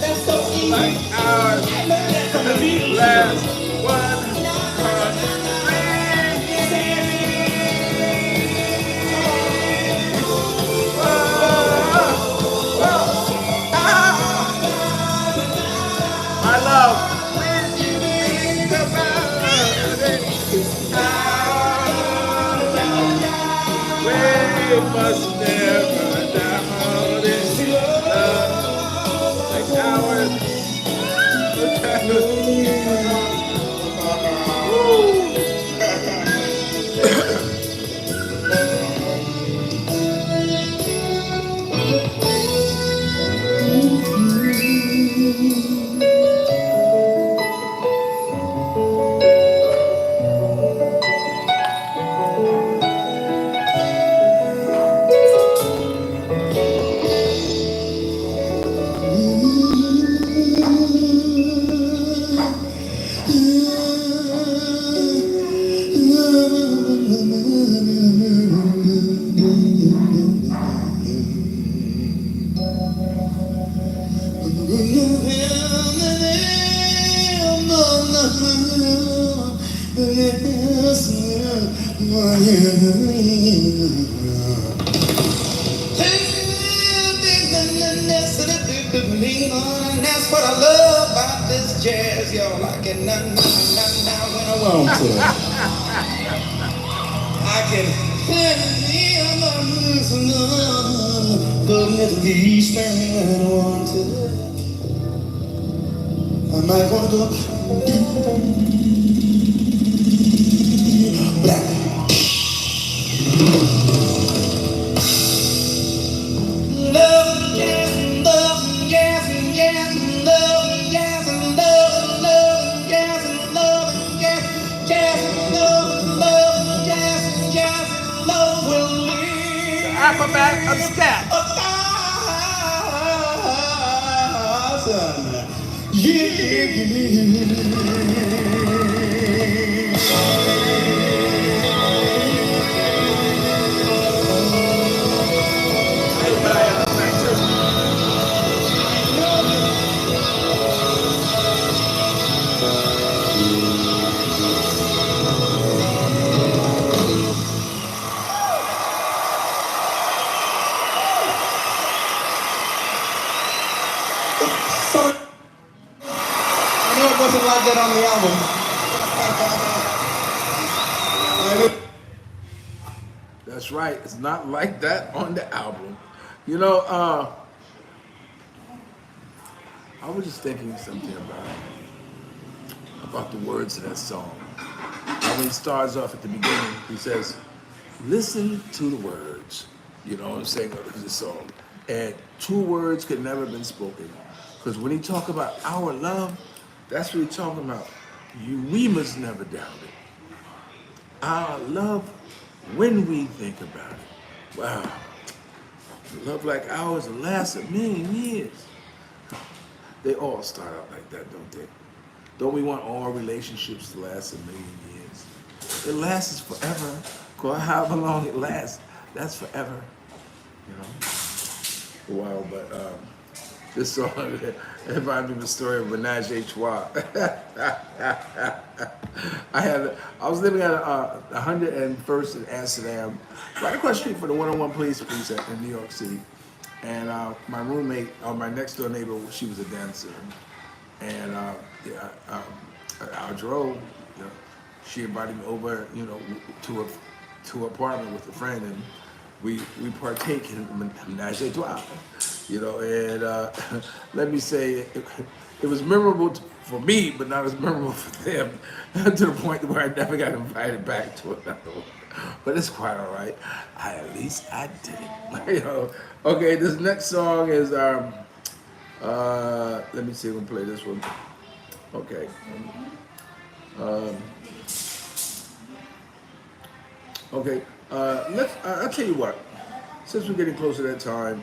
That's so easy. Like ours. I learned that from the Beatles. Last one. I love when you think about it. We must never doubt it. Love like ours. And that's what I love about this jazz, y'all. I can when I want to. I can but at least when I want to. I might want to go black. Love jazz, love jazz, jazz, love jazz, love jazz, love jazz, jazz, love jazz, love will lead. The alphabet of step. Wasn't like that on the album. That's right. It's not like that on the album. You know, I was just thinking something about the words of that song. When he starts off at the beginning, he says, "Listen to the words." You know what I'm saying, of this song. And two words could never have been spoken. Because when he talk about our love, that's what he's talking about. We must never doubt it. Our love, when we think about it. Wow. Love like ours will last a million years. They all start out like that, don't they? Don't we want all relationships to last a million years? It lasts forever. However long it lasts, that's forever. You know? Wow, but this song, it reminds me of the story of Menage a Trois. I was living at 101st in Amsterdam, right across the street from the 101 police precinct in New York City. And my roommate, or my next door neighbor, she was a dancer. And Jarreau, she invited me over, to an apartment with a friend, and we partake in Menage a Trois. And let me say, it was memorable for me, but not as memorable for them, to the point where I never got invited back to another one. But it's quite all right. At least I did it. Okay, this next song is, let me see if we can play this one. Okay. Okay, I'll tell you what, since we're getting close to that time,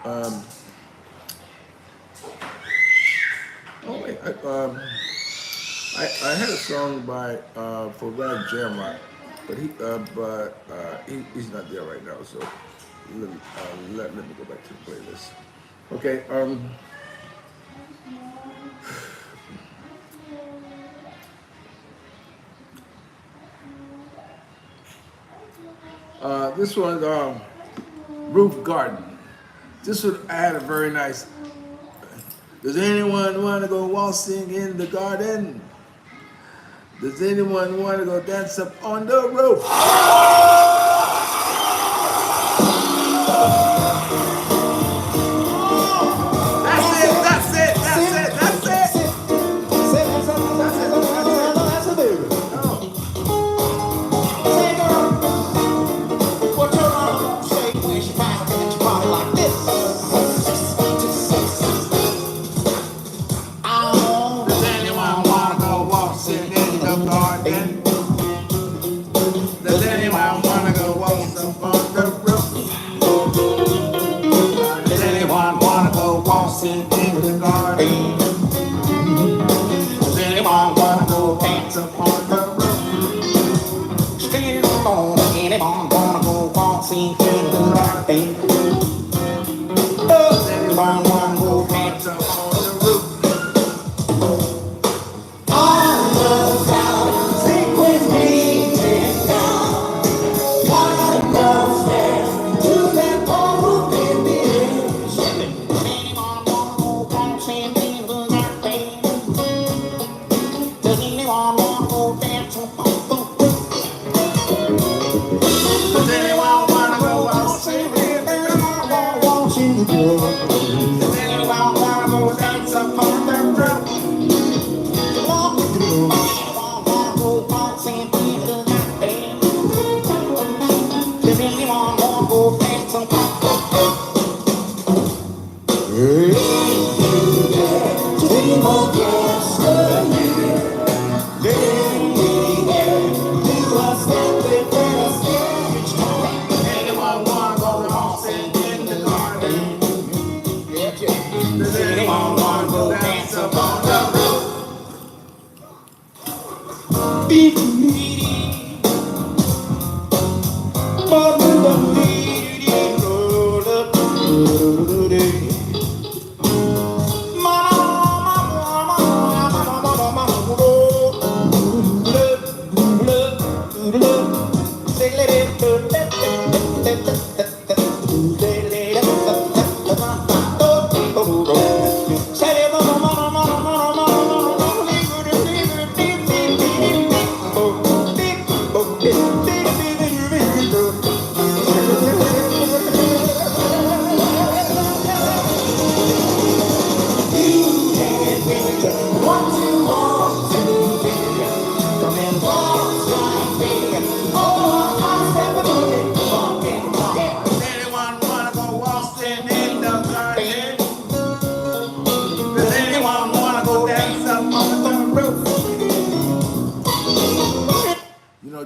I had a song by for Gerard, but he's not there right now. So let me go back to the playlist. Okay. This one's Roof Garden. This one I had a very nice. Does anyone want to go waltzing in the garden? Does anyone want to go dance up on the roof? garden? Does anyone wanna go walk up on the roof? Does anyone wanna go waltzing in the garden? Does anyone wanna go dance up on the roof? Still on, anyone wanna go waltzing in the garden? Does anyone wanna go dance up on the roof?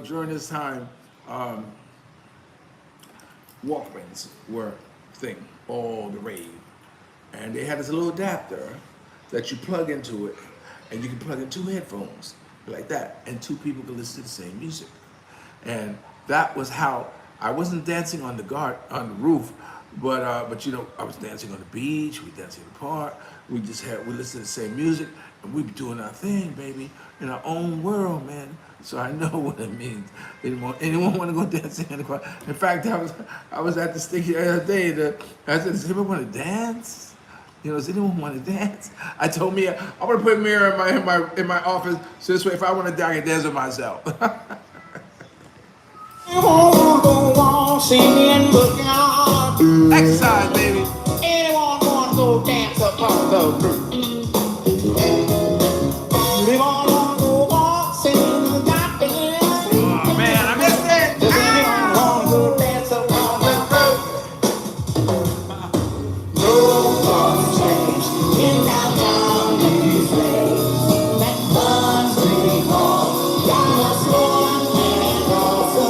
During this time, Walkmans were a thing, all the rave. And they had this little adapter that you plug into it, and you can plug in two headphones like that, and two people can listen to the same music. And that was how I wasn't dancing on the roof, but I was dancing on the beach. We danced in the park. We listened to the same music, and we be doing our thing, baby, in our own world, man. So I know what it means. Anyone want to go dancing in the park? In fact, I was at the sticky the other day. I said, does anyone want to dance? Does anyone want to dance? I told Mia, I want to put a mirror in my office, so this way, if I want to dance, I can dance with myself. Exercise, baby. Anyone want to go dance up on the roof? Anyone want to go waltzing in the garden? Oh man, I missed it. Does anyone want to go dance up on the roof? No one's changed in downtown these days. That fun's pretty hard. Got us going and also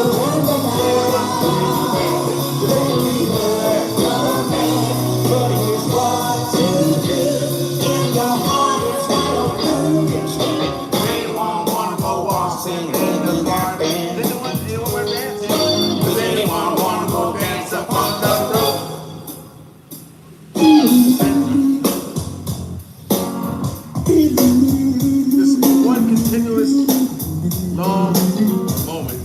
long moment.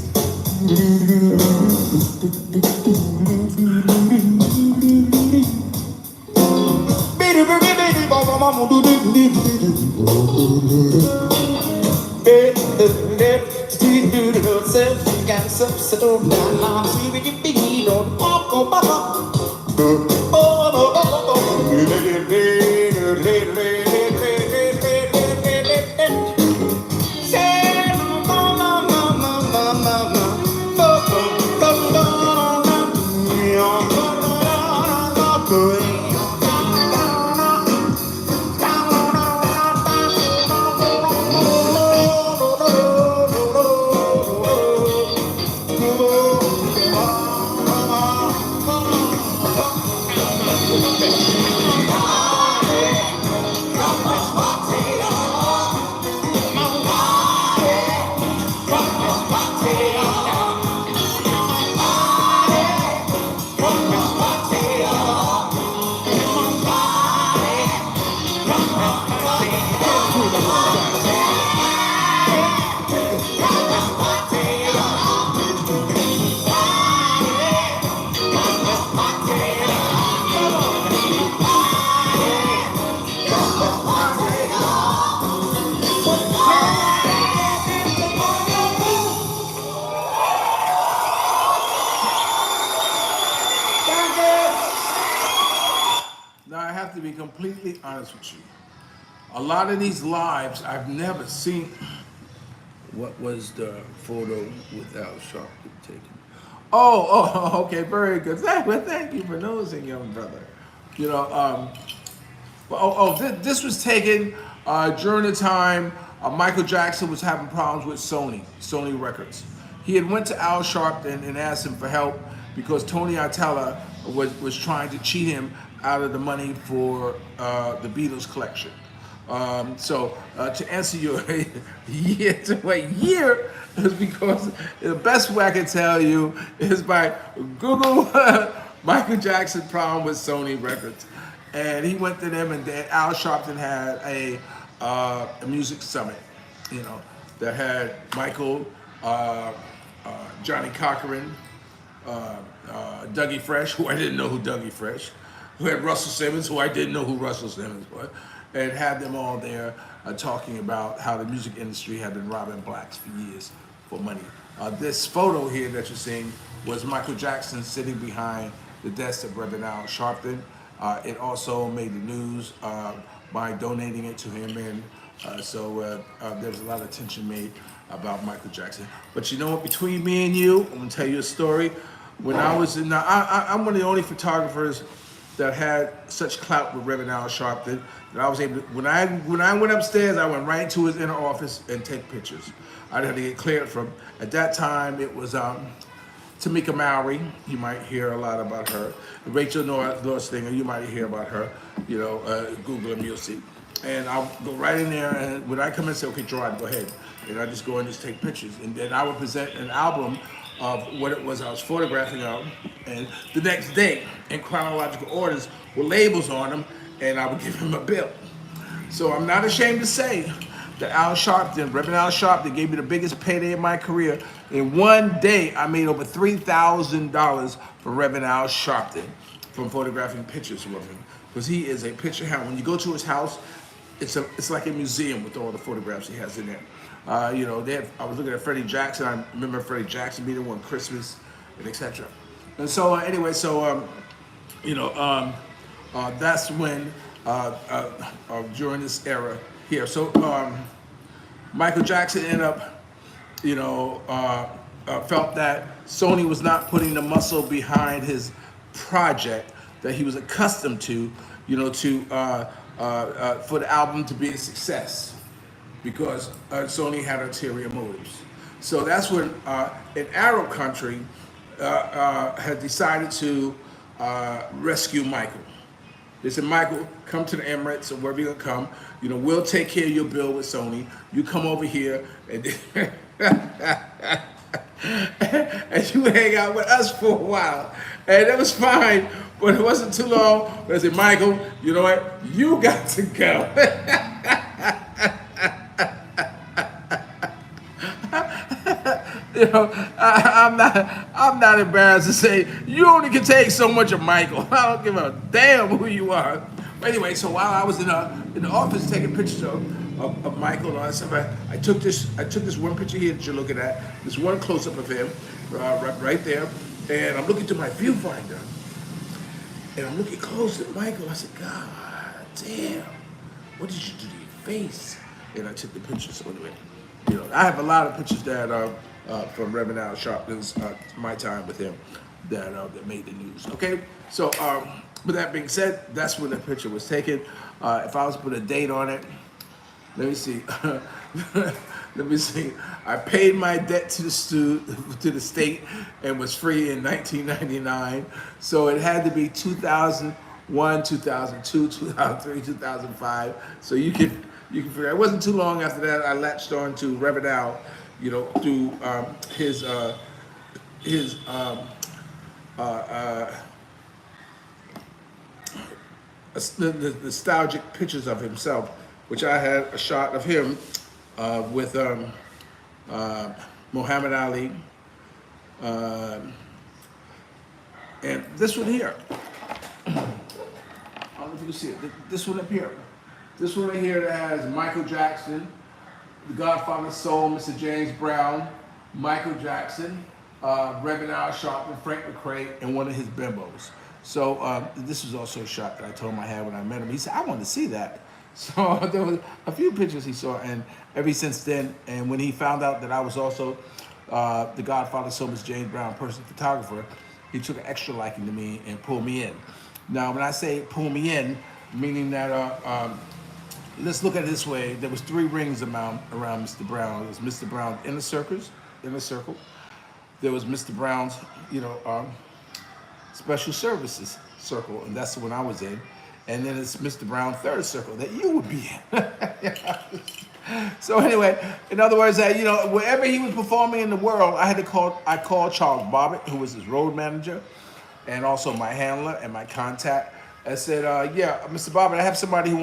completely honest with you. A lot of these lives I've never seen. What was the photo without Sharpton taken? Okay, very good. Well, thank you for noticing, young brother. You know, this was taken during the time Michael Jackson was having problems with Sony Records. He had went to Al Sharpton and asked him for help because Tony Atella was trying to cheat him out of the money for the Beatles collection. To answer your year is because the best way I can tell you is by Google Michael Jackson problem with Sony Records. And he went to them, and then Al Sharpton had a music summit, you know, that had Michael, Johnny Cochran, Dougie Fresh, who I didn't know who Dougie Fresh, who had Russell Simmons, who I didn't know who Russell Simmons was, and had them all there talking about how the music industry had been robbing blacks for years for money. This photo here that you're seeing was Michael Jackson sitting behind the desk of Reverend Al Sharpton. It also made the news by donating it to him, and there was a lot of attention made about Michael Jackson. But you know what? Between me and you, I'm gonna tell you a story. When I was in, I'm one of the only photographers that had such clout with Reverend Al Sharpton that I was able to, when I went upstairs, I went right to his inner office and take pictures. I had to get cleared from, at that time, it was Tamika Mallory, you might hear a lot about her. Rachel Northinger, you might hear about her, you know, Google them, you'll see. And I'll go right in there, and when I come in and say, okay, Gerard, go ahead. And I just go and just take pictures. And then I would present an album of what it was I was photographing of. And the next day, in chronological orders, with labels on them, and I would give him a bill. So I'm not ashamed to say that Al Sharpton, Reverend Al Sharpton, gave me the biggest payday of my career. In one day, I made over $3,000 from Reverend Al Sharpton from photographing pictures with him. Because he is a picture hound. When you go to his house, it's like a museum with all the photographs he has in there. You know, I was looking at Freddie Jackson. I remember Freddie Jackson being there on Christmas, and etc. And so anyway, that's when during this era here. So Michael Jackson ended up, you know, felt that Sony was not putting the muscle behind his project that he was accustomed to, you know, for the album to be a success, because Sony had ulterior motives. So that's when in Arab country had decided to rescue Michael. They said, Michael, come to the Emirates or wherever you're gonna come. You know, we'll take care of your bill with Sony. You come over here and and you hang out with us for a while. And it was fine, but it wasn't too long. I said, Michael, you know what? You got to go. You know, I'm not embarrassed to say you only can take so much of Michael. I don't give a damn who you are. But anyway, so while I was in the office taking pictures of Michael and all that stuff, I took this one picture here that you're looking at, this one close up of him, right there, and I'm looking to my viewfinder, and I'm looking close at Michael. I said, God damn, what did you do to your face? And I took the picture. So anyway, you know, I have a lot of pictures that from Reverend Al Sharpton's my time with him that made the news. Okay, so with that being said, that's when the picture was taken. If I was to put a date on it, let me see. Let me see. I paid my debt to the state and was free in 1999. So it had to be 2001, 2002, 2003, 2005. So you can figure. It wasn't too long after that I latched on to Reverend Al, you know, through his nostalgic pictures of himself, which I had a shot of him with Muhammad Ali, and this one here. I don't know if you can see it. This one up here. This one right here that has Michael Jackson, the Godfather of Soul, Mr. James Brown, Michael Jackson, Reverend Al Sharpton, Frank McRae, and one of his bimbos. So this was also a shot that I told him I had when I met him. He said, I wanted to see that. So there was a few pictures he saw, and ever since then, and when he found out that I was also the Godfather, so Miss James Brown, person photographer, he took an extra liking to me and pulled me in. Now, when I say pull me in, meaning that let's look at it this way. There was 3 rings around Mr. Brown. There was Mr. Brown's inner circle. There was Mr. Brown's, special services circle, and that's the one I was in. And then it's Mr. Brown's third circle that you would be in. So anyway, in other words, wherever he was performing in the world, I called Charles Bobbitt, who was his road manager, and also my handler and my contact. I said, yeah, Mr. Bobbitt, I have somebody who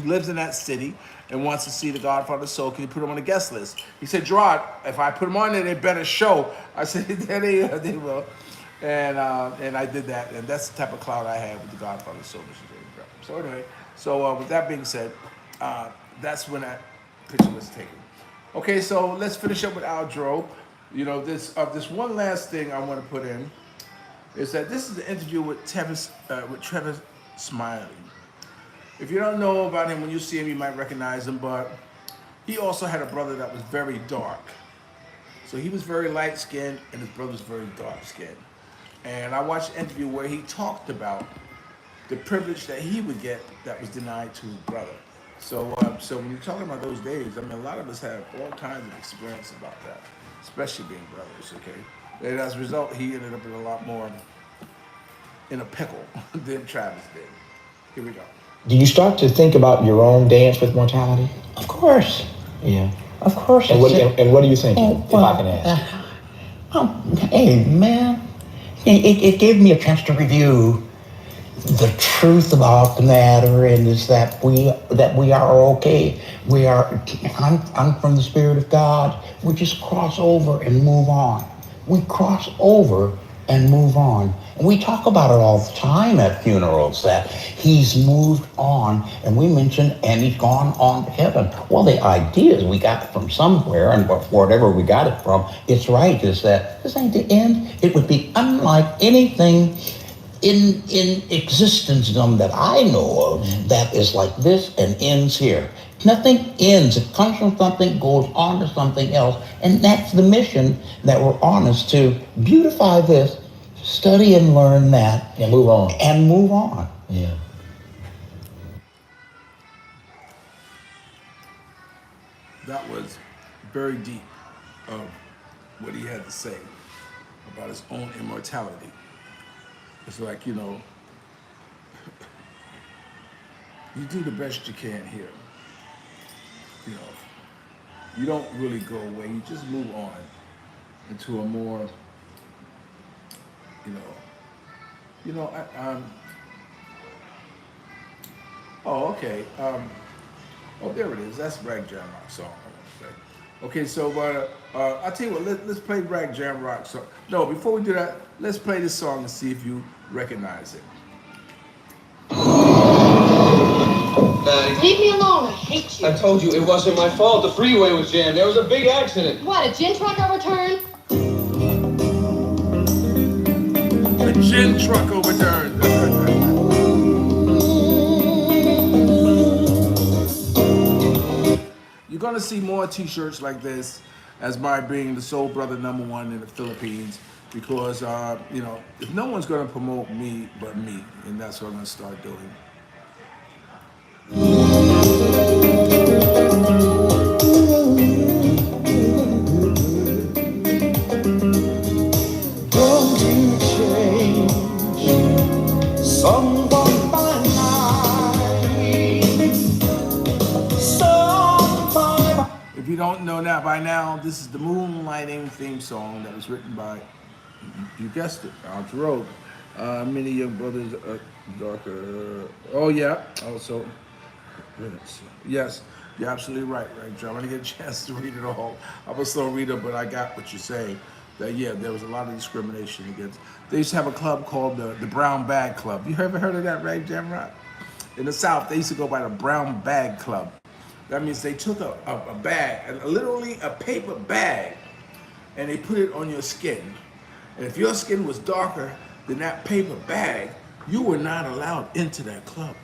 lives in that city and wants to see the Godfather Soul. Can you put him on the guest list? He said, Gerard, if I put him on there, they better show. I said, yeah, they will. And I did that, and that's the type of clout I had with the Godfather Soul. So anyway, with that being said, that's when that picture was taken. Okay, so let's finish up with Al Jarreau. This one last thing I want to put in is that this is the interview with Trevor Smiley. If you don't know about him, when you see him, you might recognize him, but he also had a brother that was very dark. So he was very light-skinned, and his brother was very dark-skinned. And I watched an interview where he talked about the privilege that he would get that was denied to his brother. So when you're talking about those days, I mean, a lot of us have all kinds of experience about that, especially being brothers, okay? And as a result, he ended up in a lot more in a pickle than Travis did. Here we go. Do you start to think about your own dance with mortality? Of course. Yeah. Of course. And what are you thinking, if I can ask? Hey, man. It gave me a chance to review the truth about the matter, and is that we are okay. I'm from the Spirit of God. We just cross over and move on. We cross over and move on. And we talk about it all the time at funerals, that he's moved on, and we mention, and he's gone on to heaven. Well, the idea is we got it from somewhere, and whatever we got it from, it's right, is that this ain't the end. It would be unlike anything in existence that I know of that is like this and ends here. Nothing ends. It comes from something, goes on to something else, and that's the mission that we're on, is to beautify this, study and learn that, And move on. and move on. Yeah. That was very deep of what he had to say about his own immortality. It's like, you do the best you can here. You don't really go away. You just move on into a more, oh, okay. Oh, there it is. That's Rag Jam Rock song. Okay, so I'll tell you what. Let's play Rag Jam Rock song. No, before we do that, let's play this song and see if you recognize it. Leave me alone. I hate you. I told you it wasn't my fault. The freeway was jammed. There was a big accident. What, a gin truck overturned? A gin truck overturned. You're gonna see more T-shirts like this as my being the soul brother #1 in the Philippines, because if no one's gonna promote me but me, and that's what I'm gonna start doing. Don't you change someone by night, sometime. If you don't know that by now, this is the Moonlighting theme song that was written by, you guessed it, Al Jarreau. Many young brothers, darker. Oh yeah. Also, yes, you're absolutely right, John. I'm gonna get a chance to read it all. I'm a slow reader, but I got what you're saying. That there was a lot of discrimination against. They used to have a club called the Brown Bag Club. You ever heard of that, Rag Jam Rock? In the South, they used to go by the Brown Bag Club. That means they took a bag, literally a paper bag, and they put it on your skin. And if your skin was darker then that paper bag, you were not allowed into that club.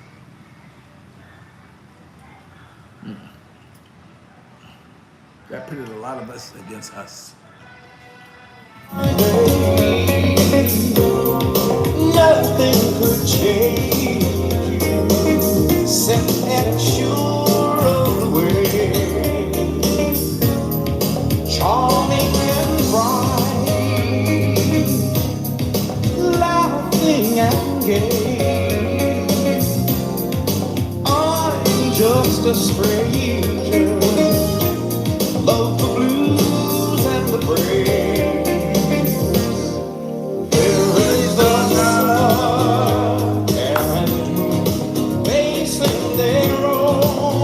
That pitted a lot of us against us. Nothing could change you, set and sure of the way. Charming and bright, laughing and gay. I'm just a stranger, love the blues and the praise.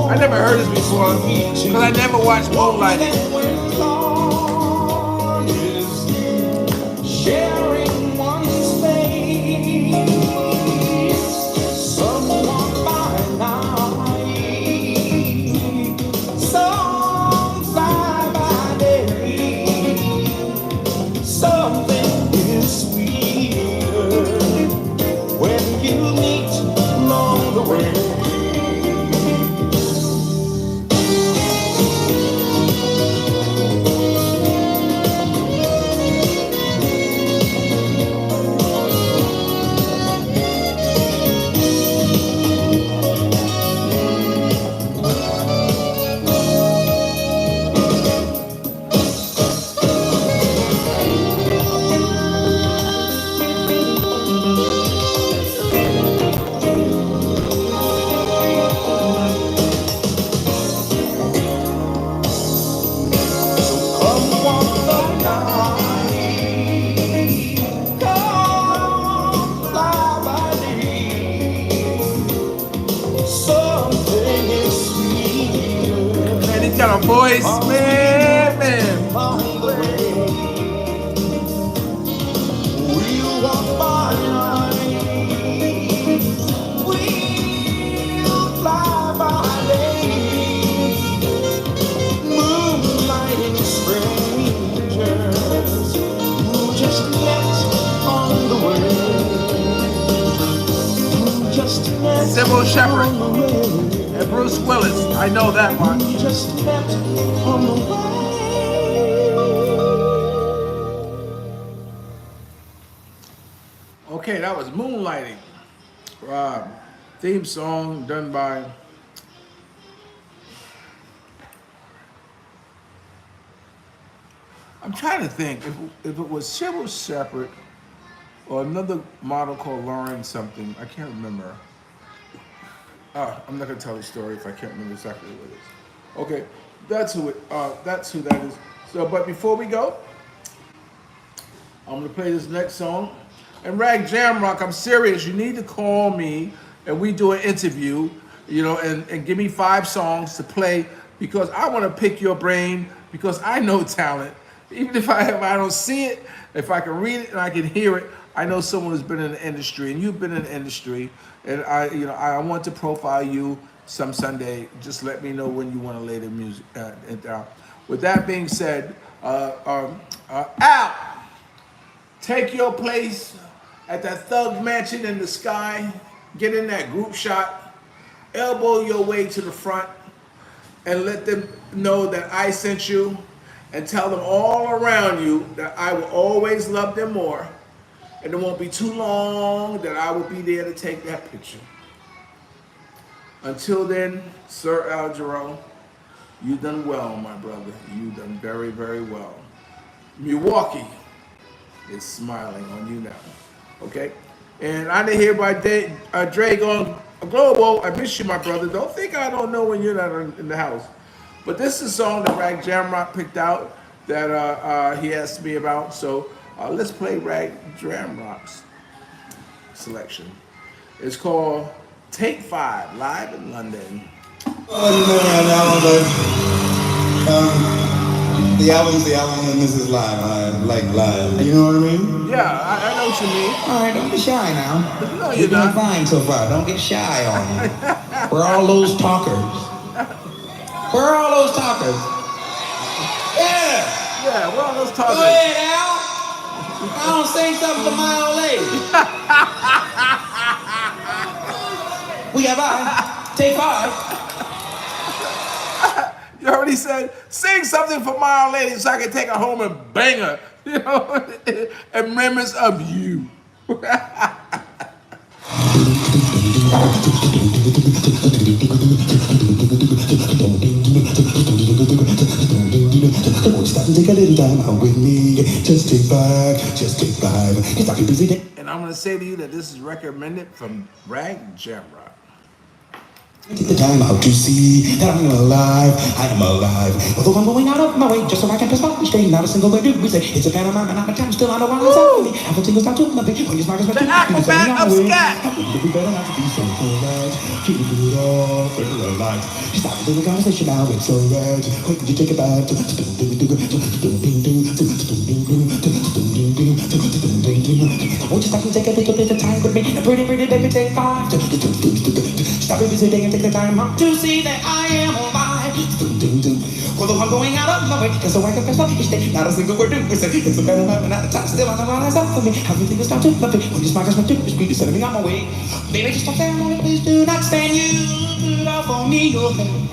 I never heard this before because I never watched Moonlighting. Sharing one space, someone by night, some fly by day. Something is sweeter when you meet along the way. Got a voice, man. We'll walk by night, we'll fly by day, moonlighting strangers who just met on the way, who just met Sybil Shepherd on the way. and Bruce Willis. I know that much. Just met on the way. Okay, that was Moonlighting. Theme song done by I'm trying to think if it was Sybil Shepherd or another model called Lauren something. I can't remember. I'm not gonna tell the story if I can't remember exactly what it is. Okay, that's who that is. So, but before we go, I'm gonna play this next song. And Rag Jamrock, I'm serious. You need to call me and we do an interview, and give me 5 songs to play because I want to pick your brain because I know talent. Even if I don't see it, if I can read it and I can hear it, I know someone who's been in the industry, and you've been in the industry, and I want to profile you some Sunday. Just let me know when you want to lay the music down. With that being said, Al, take your place at that Thug Mansion in the sky. Get in that group shot, elbow your way to the front, and let them know that I sent you, and tell them all around you that I will always love them more. And it won't be too long that I will be there to take that picture. Until then, Sir Al Jarreau, you done well, my brother. You done very, very well. Milwaukee is smiling on you now. Okay? And I didn't hear by Drake on Global. I miss you, my brother. Don't think I don't know when you're not in the house. But this is a song that Rag Jamrock picked out that he asked me about. So let's play Rag Jamrock's selection. It's called Take 5, live in London. The album, and this is live. I like live. You know what I mean? Yeah, I know what you mean. All right, don't be shy now. No, You're doing fine so far. Don't get shy on me. Where are all those talkers? Where are all those talkers? Yeah! Yeah, where are those talkers? Go ahead, Al. I don't sing something for my old lady. We got five. Take five. You already said, sing something for my old lady so I can take her home and bang her, you know, in remembrance of you. Take a little time out with me. Just take five. Just take five. It's like a busy day. And I'm going to say to you that this is recommended from Rag Jamrock. Take the time out to see that I'm alive. I am alive. Although I'm going out of my way just so I can spot me straight. Not a single word do we say. It's a pantomime and I'm a time still on the wrong side of me. I will tingles down to my big. When you smile, The acrobat of scat. We better not to be so polite. Keep it good all for the light. Stop the little conversation now. It's alright. Wait, you take it back. Won't you stop and take a little bit of time with me? Pretty baby, take five. Stop your busy day and take the time out to see that I am alive. Although I'm going out of my way, just so I can pass up each day. Not a single word do we say. It's a better life, and at the time still on the wrong side for me. Everything is down to my feet. When you smile, just my tooth is beat. Sending me on my way. Baby, just stop there a moment, please do not stand. You put off on me your hand.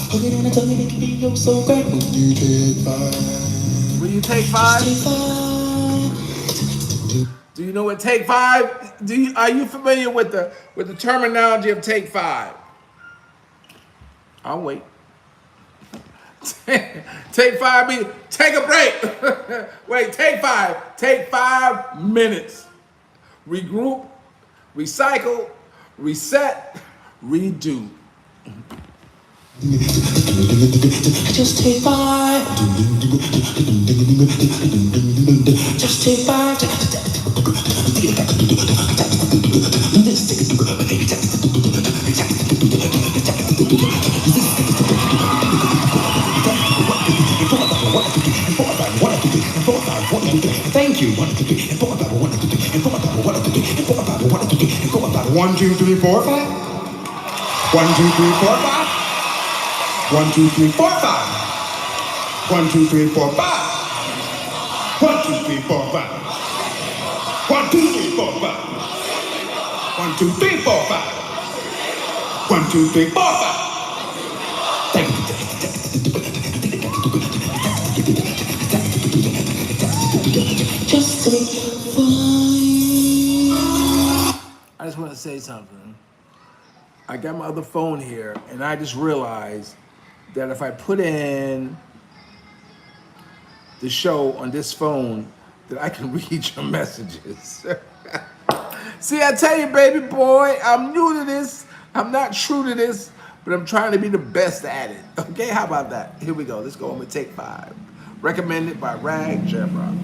Hug it in and tell me it can be oh so great. Will you take five? Will you take five? Do you know what take five? Are you familiar with the terminology of take five? I'll wait. Take five means take a break. Wait, take five. Take 5 minutes. Regroup, recycle, reset, redo. Just take five. Just take five. Thank you. 1, 2, 3, 4, 5. 1, 2, 3, 4, 5. 1, 2, 3, 4, 5. 1, 2, 3, 4, 5. 1, 2, 3, 4, 5. 1, 2, 3, 4, 5. 1, 2, 3, 4, 5. 1, 2, 3, 4, 5. Thank you. Just take I just want to say something. I got my other phone here, and I just realized that if I put in the show on this phone, that I can read your messages. See, I tell you, baby boy, I'm new to this. I'm not true to this, but I'm trying to be the best at it. Okay, how about that? Here we go. Let's go on with take 5. Recommended by Rag Gerard.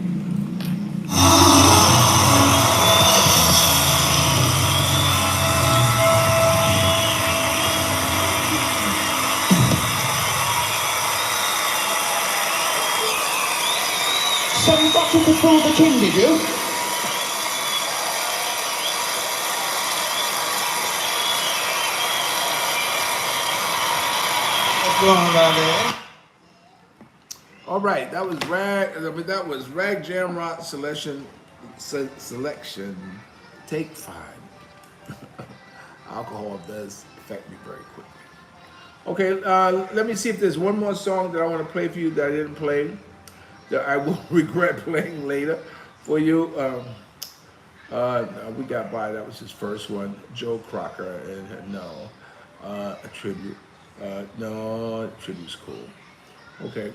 So you got to control the king, did you? What's going on around there? All right, that was Rag Jamrock selection. Take 5. Alcohol does affect me very quickly. Okay, let me see if there's one more song that I want to play for you that I didn't play, that I will regret playing later for you. We got by. That was his first one, Joe Crocker, and no, a tribute. No, a tribute's cool. Okay.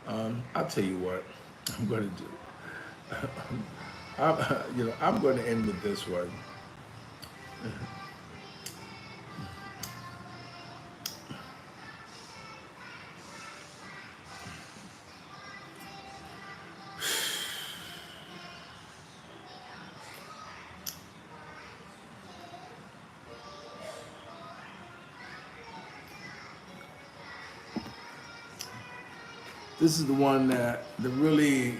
I'll tell you what I'm going to do. I'm going to end with this one. This is the one that really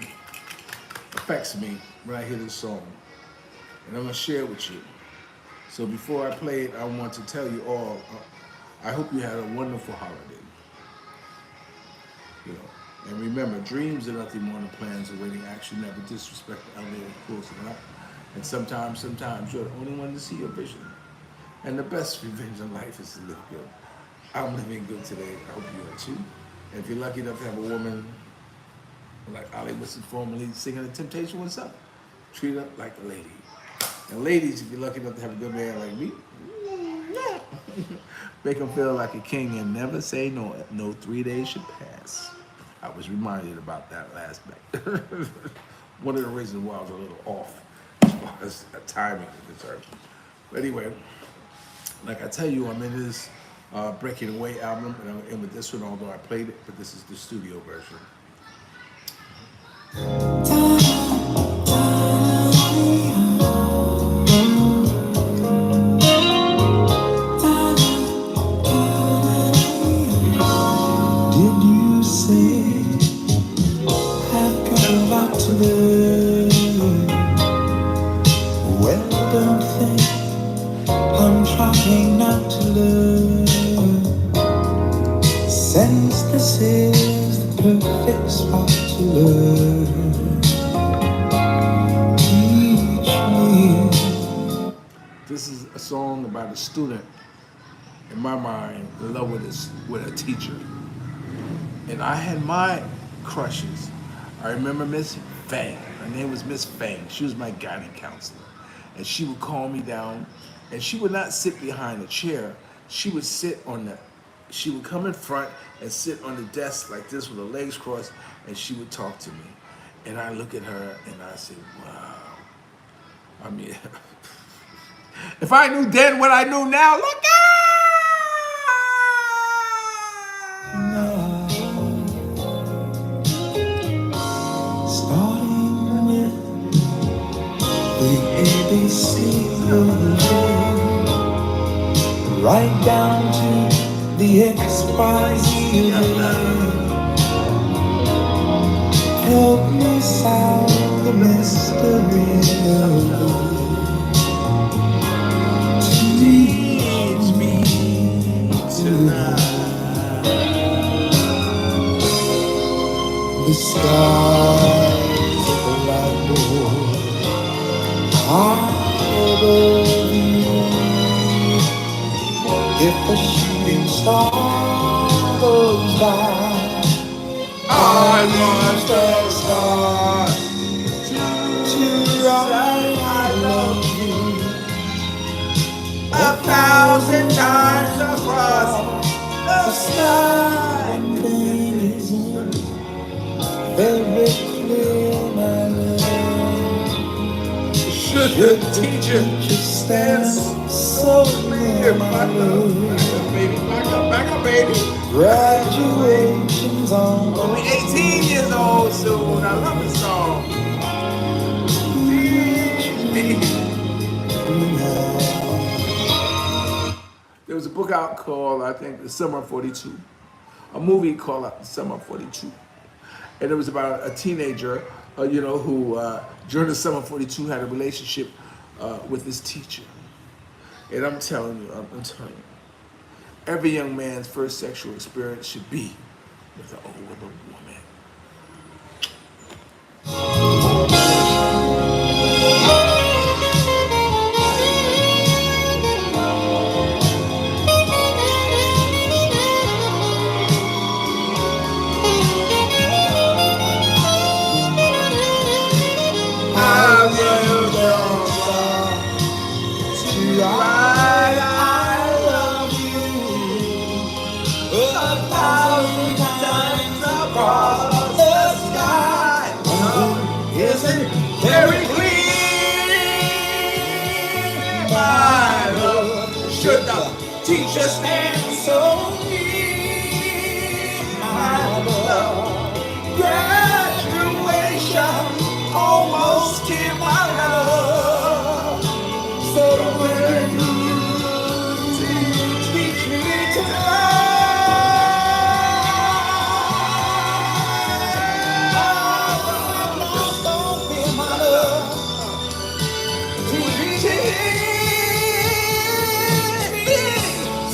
affects me when I hear this song. And I'm going to share it with you. So before I play it, I want to tell you all, I hope you had a wonderful holiday. And remember, dreams are nothing more than plans awaiting action. Never disrespect the elderly or close it up. And sometimes you're the only one to see your vision. And the best revenge in life is to live good. I'm living good today. I hope you are too. And if you're lucky enough to have a woman like Ali Wilson formerly singing The Temptation, what's up? Treat her like a lady. And ladies, if you're lucky enough to have a good man like me, yeah. Make him feel like a king and never say no. No 3 days should pass. I was reminded about that last night. One of the reasons why I was a little off as far as timing is concerned. But anyway, like I tell you, I'm in this Breaking Away album, and I'm in with this one, although I played it, but this is the studio version. Did you say I've got a lot to learn? Well, don't think I'm trying not to learn. Since this is the perfect spot to learn, teach me. This is a song about a student, in my mind, in love with a teacher. And I had my crushes. I remember Miss Fang. Her name was Miss Fang. She was my guiding counselor. And she would call me down, and she would not sit behind a chair. She would she would come in front and sit on the desk like this with her legs crossed, and she would talk to me. And I look at her and I say, wow. I mean, if I knew then what I knew now, look out! Starting with the ABC right down to the XYZ. Help me solve the mystery. Teach me tonight. The skies of the blackboard high above you. If a shooting star goes by, I must start to write I love you 1,000 times across the sky. And things very clear, my love. Should the teacher stand so near, my love? Back up, baby. Graduation's on. Only 18 years old soon. I love this song. Teach me. There was a book out called, I think, The Summer of 42. A movie called The Summer of 42. And it was about a teenager, who during the summer of 42 had a relationship with his teacher. And I'm telling you, every young man's first sexual experience should be with an older woman. Very clear, my love. Should the teacher stand so near, my love? Graduation almost here, my love. So will you teach me tonight?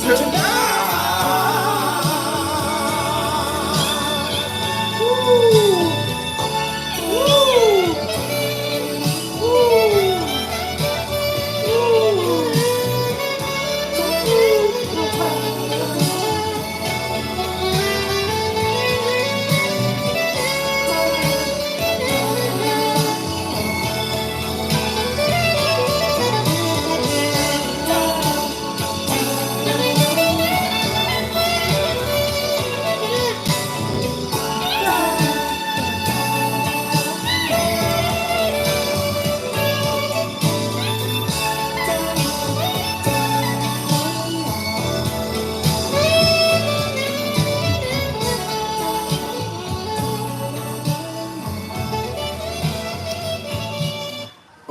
Tonight.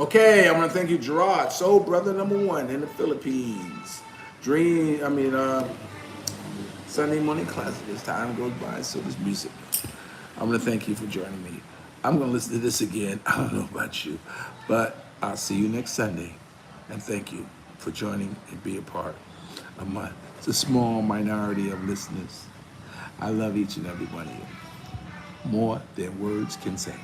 Okay, I want to thank you, Gerard, soul brother #1 in the Philippines. Sunday morning classic. As time goes by, so does music. I want to thank you for joining me. I'm going to listen to this again. I don't know about you, but I'll see you next Sunday. And thank you for joining and be a part of it's a small minority of listeners. I love each and every one of you more than words can say.